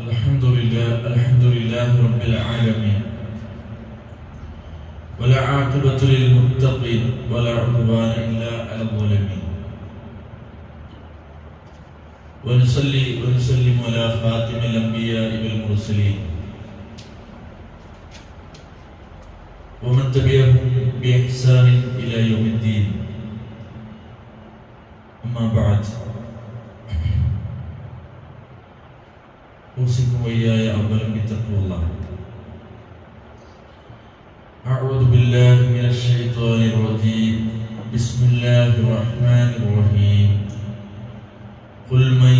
الحمد لله رب العالمين ولا عاقبة للمتقين ولا عدوان إلا على الظالمين ونصلي ونسلم على خاتم الأنبياء والمرسلين ومن تبعهم بإحسان إلى يوم الدين. أما بعد، أوصيكم وإياي أولا بتقوى الله. أعوذ بالله من الشيطان الرجيم. بسم الله الرحمن الرحيم. قل من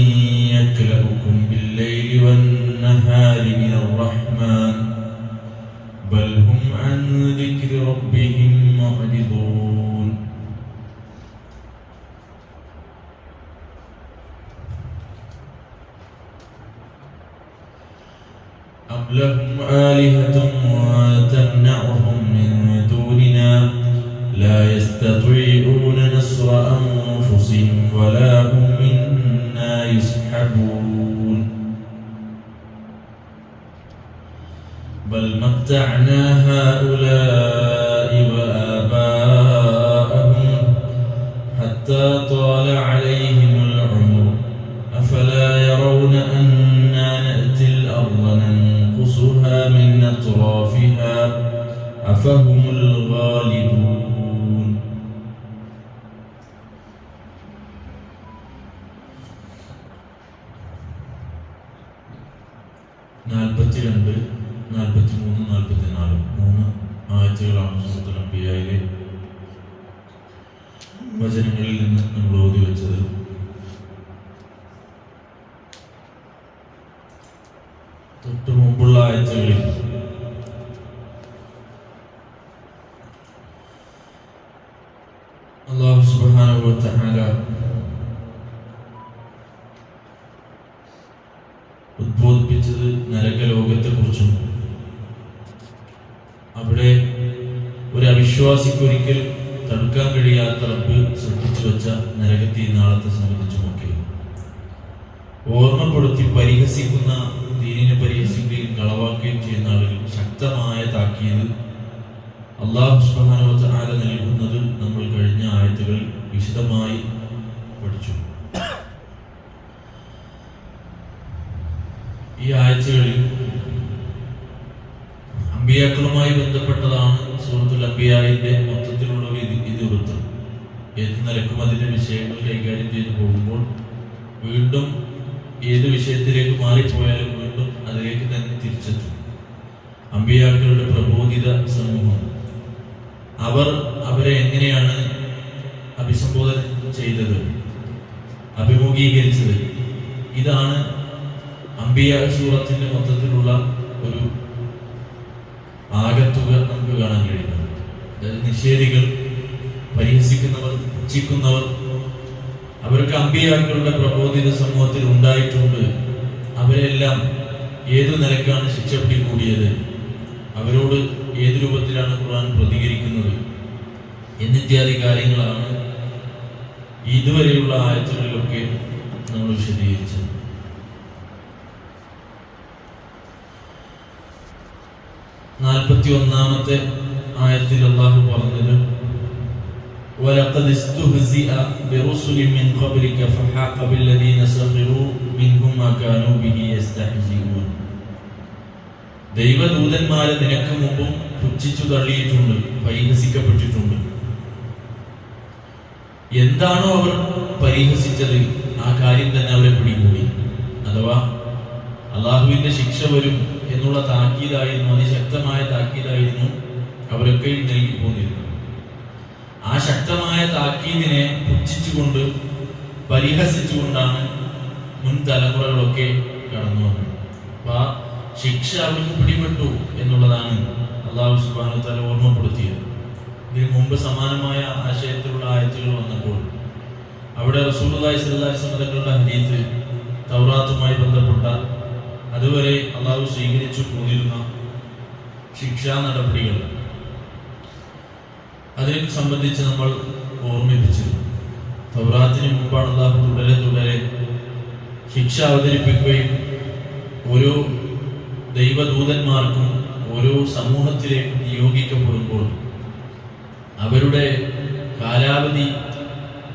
يكلؤكم بالليل والنهار من الرحمن بل هم عن ذكر ربهم معرضون. أم لهم آلهة تمنعهم من دوننا لا يستطيعون نصر أنفسهم ولا هم منا يسحبون. بل متعنا هؤلاء وآباءهم حتى طال عليهم العمر أفلا يرون أنا نأتي الأرض ننقصها من أطرافها أفهم الغالبون. ആയത്തുകളാണ് സൂറത്തുൽ അംബിയായിലെ വചനങ്ങളിൽ നിന്ന് നമ്മൾ ഓതി വെച്ചത്. തൊട്ടു മുമ്പുള്ള ആയത്തുകളിൽ അല്ലാഹു സുബ്ഹാനഹു വ തആല ഉദ്ബോധിപ്പിച്ചത് നരകലോകത്തെക്കുറിച്ചും അവിടെ ഒരു അവിശ്വാസിക്കൊരിക്കൽ തടുക്കാൻ കഴിയാത്ത റബ്ബ് സൃഷ്ടിച്ചു വെച്ച നരകത്തെ നാളത്തെ സംബന്ധിച്ചുമൊക്കെ ഓർമ്മപ്പെടുത്തി പരിഹസിക്കുന്ന, ദീനിനെ പരിഹസിക്കുകയും കളവാക്കുകയും ചെയ്യുന്ന ആളുകൾ ശക്തമായ താക്കീത് അല്ലാഹു സുബ്ഹാനഹു വ തആല നൽകുന്നത് നമ്മൾ കഴിഞ്ഞ ആയത്തുകളിൽ വിശദമായി പഠിച്ചു. ഈ ആയത്തുകളിൽ അമ്പിയാക്കളുമായി ബന്ധപ്പെട്ടതാണ് സൂറത്തുൽ അംബിയായിന്റെ മൊത്തത്തിലുള്ള ഒരു ഇതിവൃത്തം. ഏത് നിലക്കും അതിന്റെ വിഷയങ്ങൾ കൈകാര്യം ചെയ്തു പോകുമ്പോൾ വീണ്ടും ഏത് വിഷയത്തിലേക്ക് മാറിപ്പോയാലും വീണ്ടും അതിലേക്ക് തന്നെ തിരിച്ചെത്തും. അമ്പിയാക്കളുടെ പ്രബോധിത സമൂഹം, അവരെ എങ്ങനെയാണ് അഭിസംബോധന ചെയ്തത്, അഭിമുഖീകരിച്ചത്, ഇതാണ് അംബിയ സൂറത്തിന്റെ മൊത്തത്തിലുള്ള ഒരു ആകത്തുക നമുക്ക് കാണാൻ കഴിയുന്നത്. അതായത് നിഷേധികൾ, പരിഹസിക്കുന്നവർ, പുച്ഛിക്കുന്നവർ, അവർക്ക് അമ്പിയാക്കളുടെ പ്രബോധിത സമൂഹത്തിൽ ഉണ്ടായിട്ടുണ്ട്. അവരെല്ലാം ഏതു നിലക്കാണ് ശിക്ഷ പിടികൂടിയത്, അവരോട് ഏത് രൂപത്തിലാണ് ഖുർആൻ പ്രതികരിക്കുന്നത് എന്നിത്യാദി കാര്യങ്ങളാണ് ഇതുവരെയുള്ള ആയത്തുകളിലൊക്കെ നമ്മൾ വിശദീകരിച്ചത്. നാൽപ്പത്തിയൊന്നാമത്തെ ആയത്തിൽ അല്ലാഹു പറഞ്ഞത് വലഖദ് ഇസ്തുഹ്സിഅ ബിറുസുലിൻ മിൻ ഖബ്ലിക ഫഹാഖ ബില്ലദീന സഖിറൂ മിൻഹും മാ കാനൂ ബിഹി യസ്തഹ്സിഊൻ. ദൈവദൂതന്മാരെ നിനക്ക് മുമ്പും പുച്ഛിച്ചു തള്ളിയിട്ടുണ്ട്, പരിഹസിക്കപ്പെട്ടിട്ടുണ്ട്. എന്താണോ അവർ പരിഹസിച്ചത് ആ കാര്യം തന്നെ അവരെ പിടികൂടി. അഥവാ അള്ളാഹുവിന്റെ ശിക്ഷ വരും എന്നുള്ള താക്കീതായിരുന്നു, അതിശക്തമായ താക്കീതായിരുന്നു അവരൊക്കെ നൽകി പോന്നിരുന്നത്. ആ ശക്തമായ താക്കീദിനെ പുച്ഛിച്ചുകൊണ്ട്, പരിഹസിച്ചുകൊണ്ടാണ് മുൻ തലമുറകളൊക്കെ കടന്നു വന്നത്. അപ്പൊ ആ ശിക്ഷ അവർക്ക് പിടിപെട്ടു എന്നുള്ളതാണ് അല്ലാഹു സുബ്ഹാനഹു വ തആല ഓർമ്മപ്പെടുത്തിയത്. ഇതിനു മുമ്പ് സമാനമായ ആശയത്തിലുള്ള ആയത്തുകൾ വന്നപ്പോൾ അവിടെ റസൂലുള്ളാഹി സ്വല്ലല്ലാഹു അലൈഹി വസല്ലം തങ്ങളുടെ ഹദീസ്, തൗറാത്തുമായി ബന്ധപ്പെട്ട അതുവരെ അള്ളാഹു സ്വീകരിച്ചു പോന്നിരുന്ന ശിക്ഷാ നടപടികൾ, അതിനെ സംബന്ധിച്ച് നമ്മൾ ഓർമ്മിപ്പിച്ചിരുന്നു. തൗറാത്തിന് മുമ്പാണ് അല്ലാഹു തുടരെ ശിക്ഷ അവതരിപ്പിക്കുകയും ഓരോ ദൈവദൂതന്മാർക്കും ഓരോ സമൂഹത്തിലേക്ക് നിയോഗിക്കപ്പെടുമ്പോൾ അവരുടെ കാലാവധി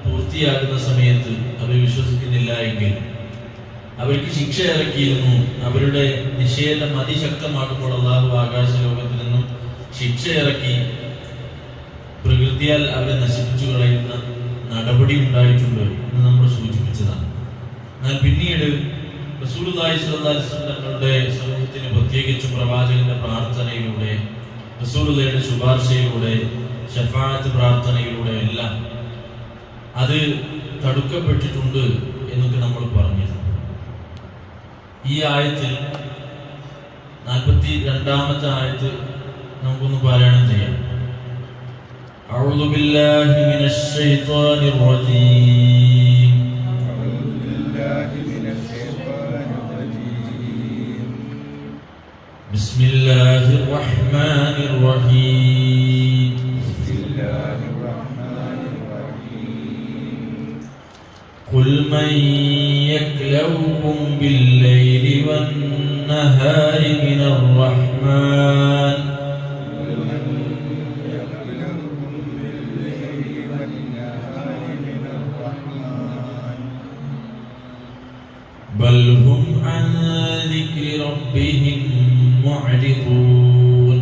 പൂർത്തിയാകുന്ന സമയത്ത് അവർ വിശ്വസിക്കുന്നില്ല എങ്കിൽ അവർക്ക് ശിക്ഷ ഇറക്കിയിരുന്നു. അവരുടെ നിഷേധം അതിശക്തമാകുമ്പോൾ അള്ളാഹു ആകാശ ലോകത്തിൽ നിന്നും ശിക്ഷ ഇറക്കി പ്രകൃതിയാൽ അവരെ നശിപ്പിച്ചു കളയുന്ന നടപടി ഉണ്ടായിട്ടുണ്ട് എന്ന് നമ്മൾ സൂചിപ്പിച്ചതാണ്. എന്നാൽ പിന്നീട് റസൂലുള്ളാഹി സ്വല്ലല്ലാഹു അലൈഹി വസല്ലം തങ്ങളുടെ സമൂഹത്തിന് പ്രത്യേകിച്ച് പ്രവാചകന്റെ പ്രാർത്ഥനയിലൂടെ റസൂലുള്ളാഹിയുടെ ശുപാർശയിലൂടെ ശഫാഅത്ത് പ്രാർത്ഥനയിലൂടെ എല്ലാം അത് തടുക്കപ്പെട്ടിട്ടുണ്ട് എന്നൊക്കെ നമ്മൾ പറഞ്ഞിരുന്നു. ഈ ആയത്തിൽ 42-ാമത്തെ ആയത്ത് നമുക്കൊന്ന് പാരായണം ചെയ്യാം. أعوذ بالله من الشيطان الرجيم بسم الله الرحمن الرحيم قل من يكلؤكم بالليل والنهار من الرحمن بل هم عن ذكر ربهم معرضون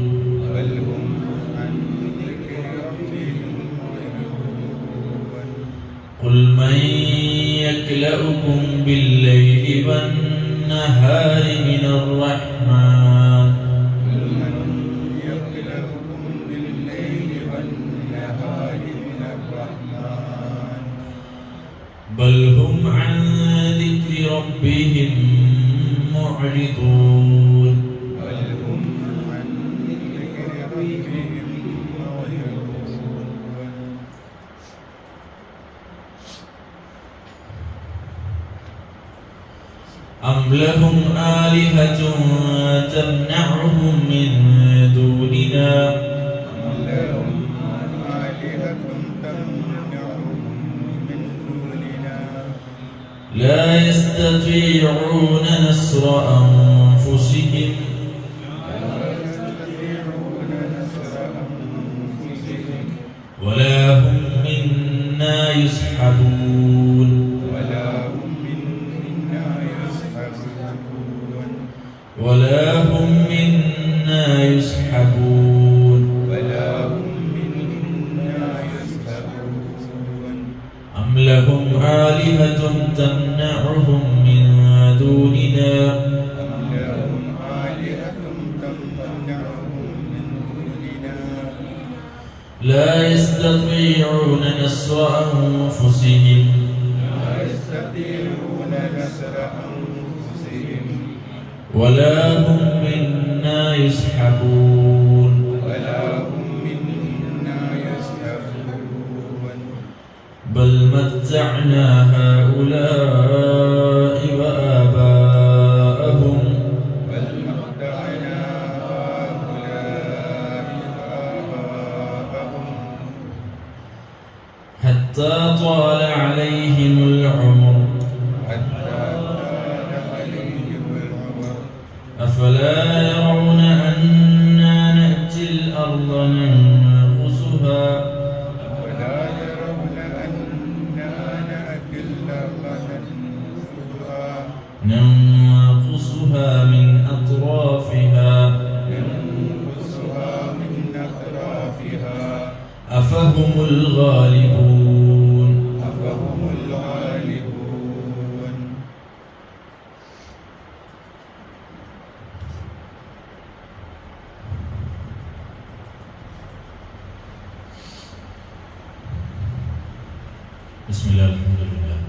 قل من يكلؤكم بالليل والنهار من الرحمن بل هم عن ذكر ربهم معرضون أم لهم آلهة تمنعهم من دوننا لا يستطيعون نصر أنفسهم ولا هم منا يسحبون ولا هم منا يسحبون أم لهم آلهة تمنعهم من دوننا لا يستطيعون نصر أنفسهم ولا هم منا يسحبون بل متعنا هؤلاء وآباءهم حتى طال عليهم العمر أفلا يرون أنا نأتي الأرض ننقصها من أطرافها أفهم الغالبون بسم الله الحمد لله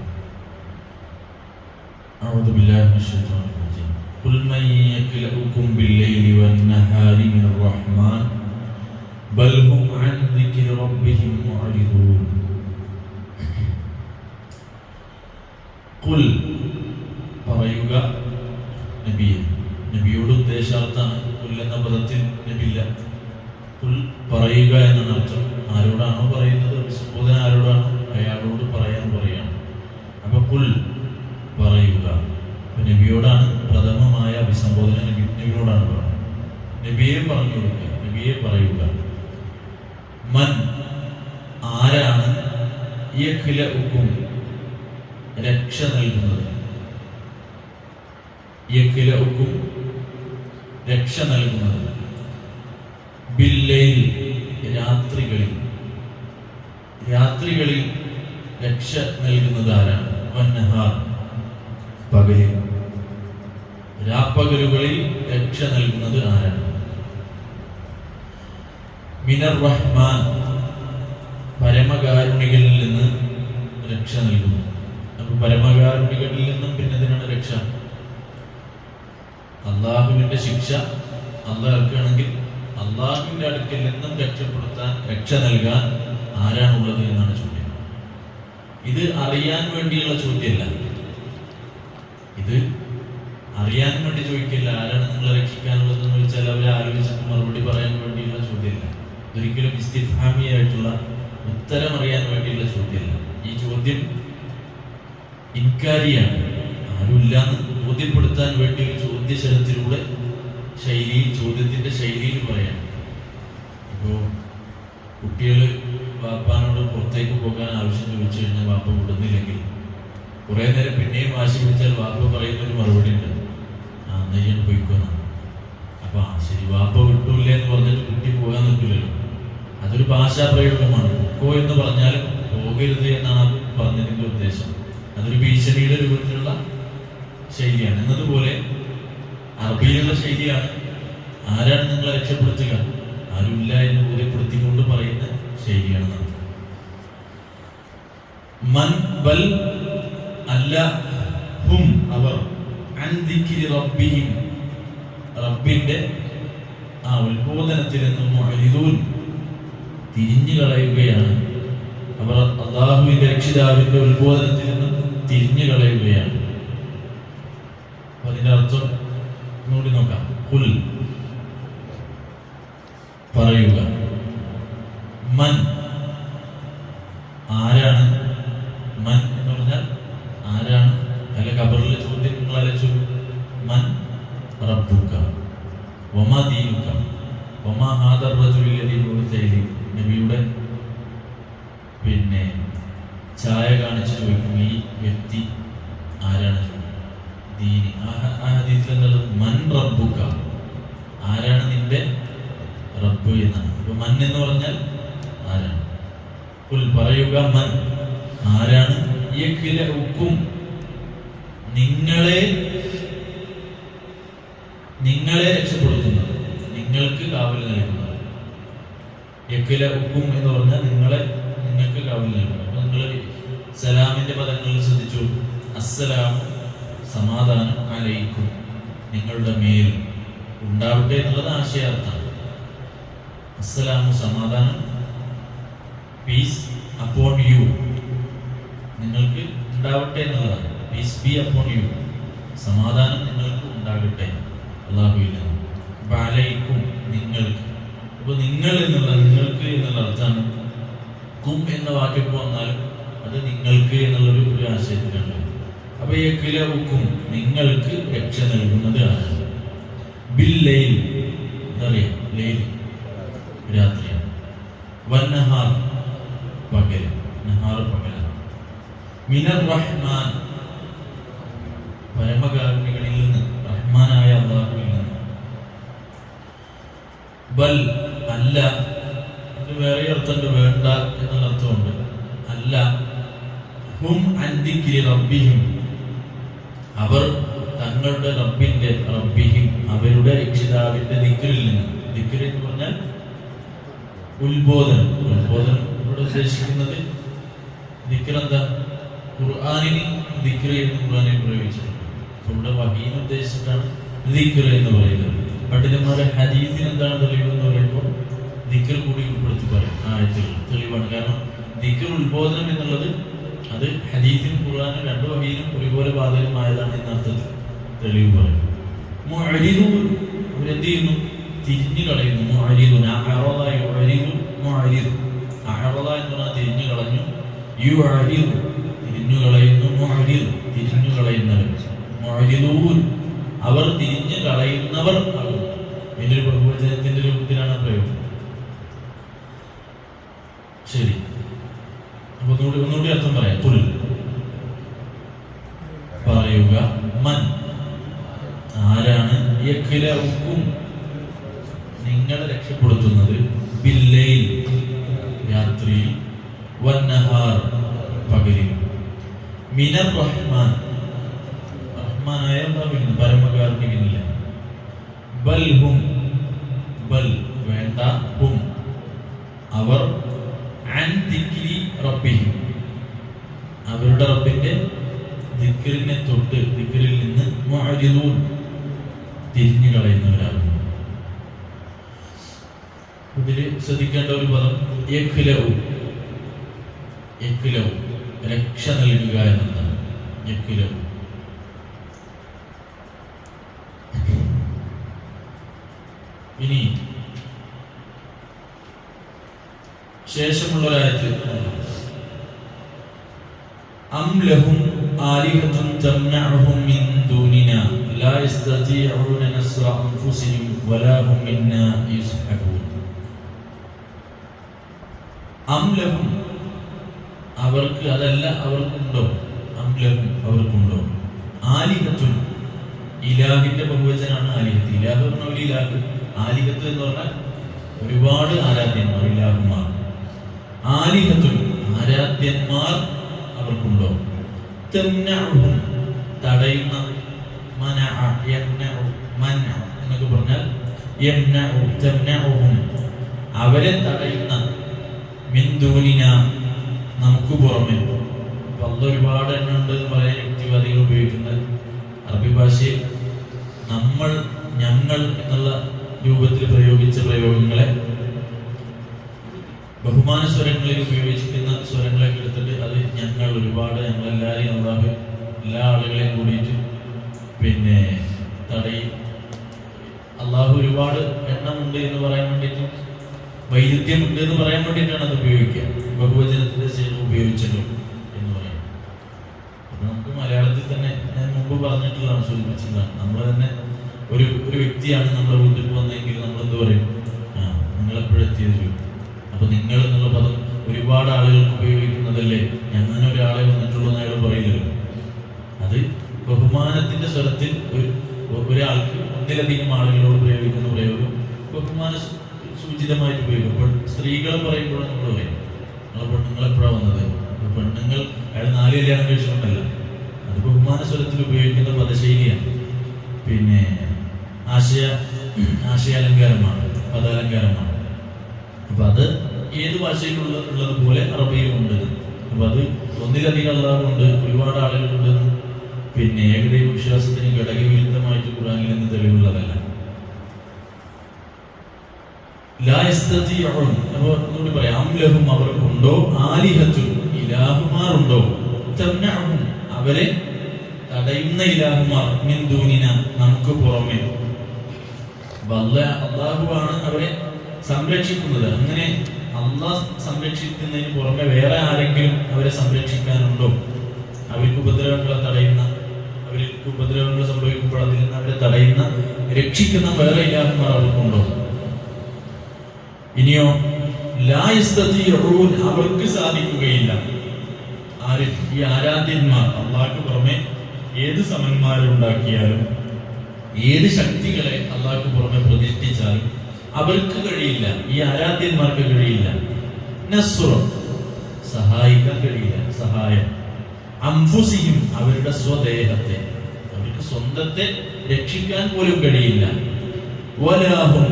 أعوذ بالله من الشيطان الرجيم قل من يكلؤكم بالليل والنهار من الرحمن بل هم عن ذكر ربهم معرضون قل പറയുക നബിയെ നബിയോട് ഉദ്ദേശാർത്ഥാണ് കുൽ എന്ന പദത്തിൽ നബിയില്ല കുൽ പറയുക എന്നാണ് അർത്ഥം. ആരോടാണോ പറയുന്നത് അഭിസംബോധന ആരോടാണോ അയാളോട് പറയാൻ പറയാണ്. അപ്പൊ കുൽ പറയുക നബിയോടാണ് പ്രഥമമായ അഭിസംബോധന, നബിയോടാണ് പറയുന്നത്. നബിയെ പറഞ്ഞു കൊടുക്കുക, നബിയെ പറയുക. മൻ ആരാണ് യഖ്ലഉകും രക്ഷ നൽകുന്നത്, യഖ്ലഉകും രക്ഷ നൽകുന്നത്, ബില്ലൈൽ രാത്രികളിൽ, രാത്രികളിൽ രക്ഷ നൽകുന്നത് ആരാണ്, വന്നഹാർ പകലിൽ, രാപ്പകലുകളിൽ രക്ഷ നൽകുന്നത് ആരാണ്, മിനർ റഹ്മാൻ പരമകാരുണികളിൽ നിന്ന് രക്ഷ നൽകുന്നു. അപ്പൊ പരമകാരുണികളിൽ നിന്നും പിന്നെ ഇതിനാണ് രക്ഷ. അള്ളാഹുവിന്റെ ശിക്ഷ അള്ളാഹ്ക്കാണെങ്കിൽ അള്ളാഹുവിന്റെ അടുക്കൽ നിന്നും രക്ഷപ്പെടുത്താൻ, രക്ഷ നൽകാൻ ആരാണുള്ളത് എന്നാണ് ചോദ്യം. ഇത് അറിയാൻ വേണ്ടിയുള്ള ചോദ്യമല്ല, ഇത് അറിയാൻ വേണ്ടി ചോദിക്കില്ല. ആരാണ് നിങ്ങളെ രക്ഷിക്കാനുള്ളത് എന്ന് വെച്ചാൽ അവരെ ആലോചിച്ചിട്ട് മറുപടി പറയാൻ വേണ്ടിയുള്ള ചോദ്യമല്ല. ഇതൊരിക്കലും ഇസ്തിഫാമിയായിട്ടുള്ള ഉത്തരം അറിയാൻ വേണ്ടിയുള്ള ചോദ്യമല്ല. ഈ ചോദ്യം ഇൻകാരിയാണ്, ആരുമില്ലാന്ന് ബോധ്യപ്പെടുത്താൻ വേണ്ടി ഒരു ചോദ്യശരത്തിലൂടെ ശൈലിയിൽ, ചോദ്യത്തിന്റെ ശൈലിയിൽ പറയാം. ഇപ്പോൾ കുട്ടികൾ വാപ്പാനോട് പുറത്തേക്ക് പോകാൻ ആവശ്യം ചോദിച്ചു കഴിഞ്ഞാൽ വാപ്പ വിടുന്നില്ലെങ്കിൽ കുറെ നേരം പിന്നെയും വാശി പിടിച്ചാൽ വാപ്പ പറയുന്നൊരു മറുപടി ഉണ്ട്, നെയ്യൻ പോയിക്കോണം. അപ്പൊ ശരി, വാപ്പ വിട്ടൂല്ലേ എന്ന് പറഞ്ഞിട്ട് കുട്ടി പോകാൻ നിൽക്കില്ലല്ലോ. അതൊരു ഭാഷാ പ്രയോഗമാണ്. പൊക്കോ എന്ന് പറഞ്ഞാലും പോകരുത് എന്നാണ് പറഞ്ഞതിന്റെ ഉദ്ദേശം. അതൊരു ഭീഷണിയുടെ രൂപത്തിലുള്ള ശൈലിയാണ്. എന്നതുപോലെ അറബിയിലുള്ള ശൈലിയാണ്. ആരാണ് നിങ്ങളെ രക്ഷപ്പെടുത്തുക, ആരുമില്ല എന്ന് ബോധ്യപ്പെടുത്തിക്കൊണ്ട് പറയുന്ന ശൈലിയാണ് നമുക്ക്. മൻ ബൽ അല്ല, ഹും അവർ, അൻ ദിക്രി റബ്ബിഹിം റബ്ബിന്റെ ആ ഉത്ബോധനത്തിൽ നിന്നും മുഅ്രിദൂൻ തിരിഞ്ഞു കളയുകയാണ്. അവർ അല്ലാഹുവിന്റെ രക്ഷിതാവിന്റെ ഉത്ബോധനത്തിൽ നിന്നും തിരിഞ്ഞു കളയുകയാണ്. അതിന്റെ അർത്ഥം നോക്കി നോക്കാം. ഖുൽ പറയുക, മൻ ആരാണ്, മൻ എന്ന് പറഞ്ഞാൽ ആരാണ്. അല്ല ഖബറിലെ ചോദ്യം നിങ്ങൾ അലച്ചു. മൻ റബ്ബുക വമാ ദീനുക വമാ ഹാദർ റജുലുൽ ലദീ ബുഇസ ഇലൈഹി. നബിയുടെ പിന്നെ ഛായ കാണിച്ച് ചോദിക്കും, ഈ വ്യക്തി ആരാണ്, ദീനി. ആ ഹദീസിൽ എന്നുള്ളത് മൻ റബ്ബുക, ആരാണ് നിന്റെ റബ്ബ് എന്നാണ്. അപ്പൊ മൻ എന്ന് പറഞ്ഞാൽ ആരാണ്. ഖുൽ പറയുക, മൻ ആരാണ് യഖ്ലഉകും നിങ്ങളെ രക്ഷപ്പെടുത്തുന്നത്, നിങ്ങൾക്ക് കാവൽ നൽകുന്നത്. യഖ്ലഉകും എന്ന് പറഞ്ഞാൽ നിങ്ങൾക്ക് കാവൽ നൽകുന്നത്. അപ്പൊ നിങ്ങൾ സലാമിന്റെ പദങ്ങളിൽ ശ്രദ്ധിച്ചു. അസ്സലാമു സമാധാനം, അലൈക്കും നിങ്ങളുടെ മേൽ ഉണ്ടാവട്ടെ എന്നുള്ളത് ആശയാർത്ഥമാണ്. അസ്സലാമു സമാധാനം, പീസ് അപ്പോൺ യു നിങ്ങൾക്ക് ഉണ്ടാവട്ടെ എന്നുള്ളതാണ്. പീസ് ബി അപ്പോൺ യു, സമാധാനം നിങ്ങൾക്ക് ഉണ്ടാകട്ടെ അല്ലാഹുവിൽ നിന്ന്. അലൈക്കും നിങ്ങൾക്ക്. അപ്പൊ നിങ്ങൾ എന്നുള്ള, നിങ്ങൾക്ക് എന്നുള്ള അർത്ഥമാണ്. കും എന്ന വാക്യപ്പ് വന്നാലും അത് നിങ്ങൾക്ക് എന്നുള്ളൊരു ആശയത്തിലാണ്. അപ്പൊ യഖ്ലഉകും നിങ്ങൾക്ക് രക്ഷ നൽകുന്നത് ആരാണ്. ബില്ലൈൽ എന്നറിയാം, ലൈൽ രാത്രിയാണ്. വന്നഹാർ പകൽ, നഹാർ പകലാണ്. മിനർ റഹ്മാൻ പരമകാരുണികളിൽ നിന്ന്, റഹ്മാനായ അല്ലാഹുവിൽ നിന്ന്. ബൽ അല്ല, വേറെ അർത്ഥമുണ്ട്, വേണ്ട എന്നുള്ള അർത്ഥമുണ്ട്. അല്ല, ഹും അൻ ദിക്രി റബ്ബിഹിം അവർ തങ്ങളുടെ റബ്ബിഹിം അവരുടെ രക്ഷിതാവിന്റെ ദിക്റിൽ നിന്ന്. ദിക്ർ എന്ന് പറഞ്ഞാൽ ഉത്ബോധനം. ഇവിടെ ഉദ്ദേശിക്കുന്നത് ദിക്ർ എന്താ, ഖുർആനിൽ ദിക്ർ എന്ന് ഖുർആനിൽ പ്രയോഗിച്ചിട്ടുണ്ട്. ഇവിടെ വഹീനെ ഉദ്ദേശിച്ചിട്ടാണ് ദിക്ർ എന്ന് പറയുന്നത്. പണ്ഡിതന്മാരെ ഹദീസിന് എന്താണ് തെളിവ് എന്ന് പറയുമ്പോൾ ദിക്ർ കൂടി ഉൾപ്പെടുത്തി പറയും. ആയത്തുകൾ തെളിവാണ്. കാരണം ദിക്ർ ഉത്ബോധനം എന്നുള്ളത് അത് ഹദീസിനും ഖുർആനും രണ്ടു വഹീനും ഒരുപോലെ ബാധകമായതാണ് എന്നർത്ഥത്തിൽ തെളിവ് പറയും. മുഅ്രിദൂൻ അവരെന്ത് ചെയ്യുന്നു, തിരിഞ്ഞു കളയുന്നു. മുഅ്രിദൂൻ അഅറദ യുഅ്രിദു മുഅ്രിദ്, അഅറദ എന്ന് പറഞ്ഞാൽ തിരിഞ്ഞു കളഞ്ഞു, യുഅ്രിദു തിരിഞ്ഞു കളയുന്നു, മുഅ്രിദ് തിരിഞ്ഞു കളയുന്നവൻ. മുഅ്രിദൂൻ അവർ തിരിഞ്ഞു കളയുന്നവർ ആകും. ഇതിന്റെ ഒരു ബഹുവചനത്തിന്റെ രൂപത്തിലാണ് പ്രയോഗം. ശരി, അപ്പൊ ഒന്നുകൂടി അർത്ഥം പറയാം. ഖുൽ പറയുക, മൻ ആരാണ്, യഖ്ലഉക്കും നിങ്ങളെ രക്ഷപ്പെടുത്തുന്നത്, ബില്ലൈൽ രാത്രിയിൽ, വന്നഹാർ പകലിൽ, മിനർ റഹ്മാൻ റഹ്മാനായ പരമകാരുണികനില്ല, ബൽ ഹും ബൽ വേണ്ട, ഹും അവർ, അൻ ദിക്രി റബ്ബിഹിം അവരുടെ റബ്ബിന്റെ ദിക്റിനെ തൊട്ട് ദിക്റിൽ നിന്ന് മുഅ്രിദൂൻ തിരിഞ്ഞു കളയുന്നവരാകും. ഇതിൽ ശ്രദ്ധിക്കേണ്ട ഒരു പദം യഖ്ലഉ, യഖ്ലഉ രക്ഷ നൽകുക എന്നതാണ്. യഖ്ലഉ ഇനി ശേഷമുള്ള ഒരായത്ത്, അം ലഹും ആലിഹത്തുൻ തംനഉഹും മിൻ ദൂനിനാ ലാ യസ്തതിഊന നസ്റ അൻഫുസിഹിം വലാ ഹും മിന്നാ യുസ്ഹബൂൻ. അം ലഹും അവർക്ക്, അതല്ല അവർക്കുണ്ടോ, അം ലഹും അവർക്കുണ്ടോ, ആലിഹത്തുൻ ഇലാഹിന്റെ ബഹുവചനാണ് ആലിഹത്ത്. ഇലാഹ് പറഞ്ഞ ഒരു ഇലാഹ്, ആലിഹത്ത് എന്ന് പറഞ്ഞാൽ ഒരുപാട് ആരാധ്യന്മാർ, ഇലാഹുമാർ. ആലിഹത്തുൻ ആരാധ്യന്മാർ അവർക്കുണ്ടോ, തംനഉഹും തടയുന്ന, മനഅ യംനഉ മനഅ എന്നൊക്കെ പറഞ്ഞാൽ യംനഉ തംനഉഹും അവരെ തടയുന്ന, മിൻ ദൂനിനാ നമുക്ക് പുറമെ. അല്ല ഒരുപാട് എണ്ണം ഉണ്ട് എന്ന് പറയാൻ യുക്തിവാദികൾ ഉപയോഗിക്കുന്നത്. അറബി ഭാഷയിൽ നമ്മൾ, ഞങ്ങൾ എന്നുള്ള രൂപത്തിൽ പ്രയോഗിച്ച പ്രയോഗങ്ങളെ ബഹുമാന സ്വരങ്ങളിൽ ഉപയോഗിച്ചിരിക്കുന്ന സ്വരങ്ങളൊക്കെ എടുത്തിട്ട് അത് ഞങ്ങൾ, ഒരുപാട്, ഞങ്ങളെല്ലാവരെയും അല്ലാഹു എല്ലാ ആളുകളെയും കൂടിയിട്ട് പിന്നെ തടയും. അള്ളാഹു ഒരുപാട് എണ്ണമുണ്ട് എന്ന് പറയാൻ വേണ്ടിയിട്ടും വൈരുദ്ധ്യമുണ്ട് എന്ന് പറയാൻ വേണ്ടിയിട്ടാണ് അത് ഉപയോഗിക്കുക. ബഹുവചനത്തിന്റെ ശൈലി ഉപയോഗിച്ചല്ലോ എന്ന് പറയും. അപ്പൊ നമുക്ക് മലയാളത്തിൽ തന്നെ ഞാൻ മുമ്പ് പറഞ്ഞിട്ടുള്ളതാണ്, സൂചിപ്പിച്ചതാണ്. നമ്മൾ തന്നെ ഒരു വ്യക്തിയാണ് നമ്മുടെ വീട്ടിൽ വന്നെങ്കിൽ നമ്മൾ എന്ത് പറയും, നിങ്ങളെപ്പോഴെത്തിയത് ചോദിക്കും. അപ്പൊ നിങ്ങൾ എന്നുള്ള പദം ഒരുപാട് ആളുകൾക്ക് ഉപയോഗിക്കുന്നതല്ലേ, അങ്ങനെ ഒരാളെ വന്നിട്ടുള്ളൂ എന്ന് അയാൾ പറയില്ലല്ലോ. അത് ബഹുമാനത്തിന്റെ സ്വരത്തിൽ ഒരാൾക്ക് ഒന്നിലധികം ആളുകളോട് പ്രയോഗിക്കുന്ന പ്രയോഗം ബഹുമാന സൂചിതമായിട്ട് ഉപയോഗിക്കും. അപ്പോൾ സ്ത്രീകളെ പറയുമ്പോൾ നമ്മൾ പറയും, നിങ്ങളെപ്പോഴാണ് വന്നത്, പെണ്ണുങ്ങൾ അയാൾ 4 കല്യാണം കഴിച്ചുകൊണ്ടല്ല, അത് ബഹുമാന സ്വരത്തിൽ ഉപയോഗിക്കുന്ന പദശൈലിയാണ്. പിന്നെ ആശയാലങ്കാരമാണ്, പദാലങ്കാരമാണ്. അപ്പൊ അത് ഏത് ഭാഷയിലുള്ളതുപോലെ അറബിയിലുണ്ട്. അപ്പൊ അത് ഒന്നിലധികം അല്ലാഹുണ്ട്, ഒരുപാട് ആളുകളുണ്ട്. പിന്നെ ഏകദൈവ വിശ്വാസത്തിന് ഘടകവിരുദ്ധമായിട്ട് ഖുർആനിൽ നിന്ന് തെളിവുള്ളതല്ല. ലാ യസ്തതിഊൻ, അപ്പോൾ ഒന്നുകൂടി പറയാം, അം ലഹും അവർക്കുണ്ടോ, ആലിഹത്തുൻ ഇലാഹുമാരുണ്ടോ, തംനഉഹും അവരെ തടയുന്ന ഇലാഹുമാർ, മിൻ ദൂനിനാ നമുക്ക് പുറമെ. അല്ലാഹുവാണ് അവരെ സംരക്ഷിക്കുന്നത്. അങ്ങനെ അള്ളാഹ് സംരക്ഷിക്കുന്നതിന് പുറമെ വേറെ ആരെങ്കിലും അവരെ സംരക്ഷിക്കാനുണ്ടോ? അവർക്ക് ഉപദ്രവങ്ങളെ തടയുന്ന, അവർക്ക് ഉപദ്രവങ്ങൾ സംഭവിക്കുമ്പോൾ അതിൽ നിന്ന് അവരെ തടയുന്ന, രക്ഷിക്കുന്ന വേറെ ഇലാഹുമാർ അവർക്കുണ്ടോ? ഇനിയോ, ലാ യസ്തതിഊൻ അവർക്ക് സാധിക്കുകയില്ല. ആര്? ഈ ആരാധ്യന്മാർ, അള്ളാഹ്ക്ക് പുറമെ ഏത് സമന്മാരുണ്ടാക്കിയാലും ഏത് ശക്തികളെ അള്ളാഹ്ക്ക് പുറമെ പ്രതിഷ്ഠിച്ചാലും അവർക്ക് കഴിയില്ല, ഈ ആരാധ്യന്മാർക്ക് കഴിയില്ല. നസ്റ സഹായിക്കാൻ കഴിയില്ല, സഹായം. അൻഫുസിഹിം അവരുടെ സ്വദേഹത്തെ, അവർക്ക് സ്വന്തത്തെ രക്ഷിക്കാൻ പോലും കഴിയില്ല. വലാഹും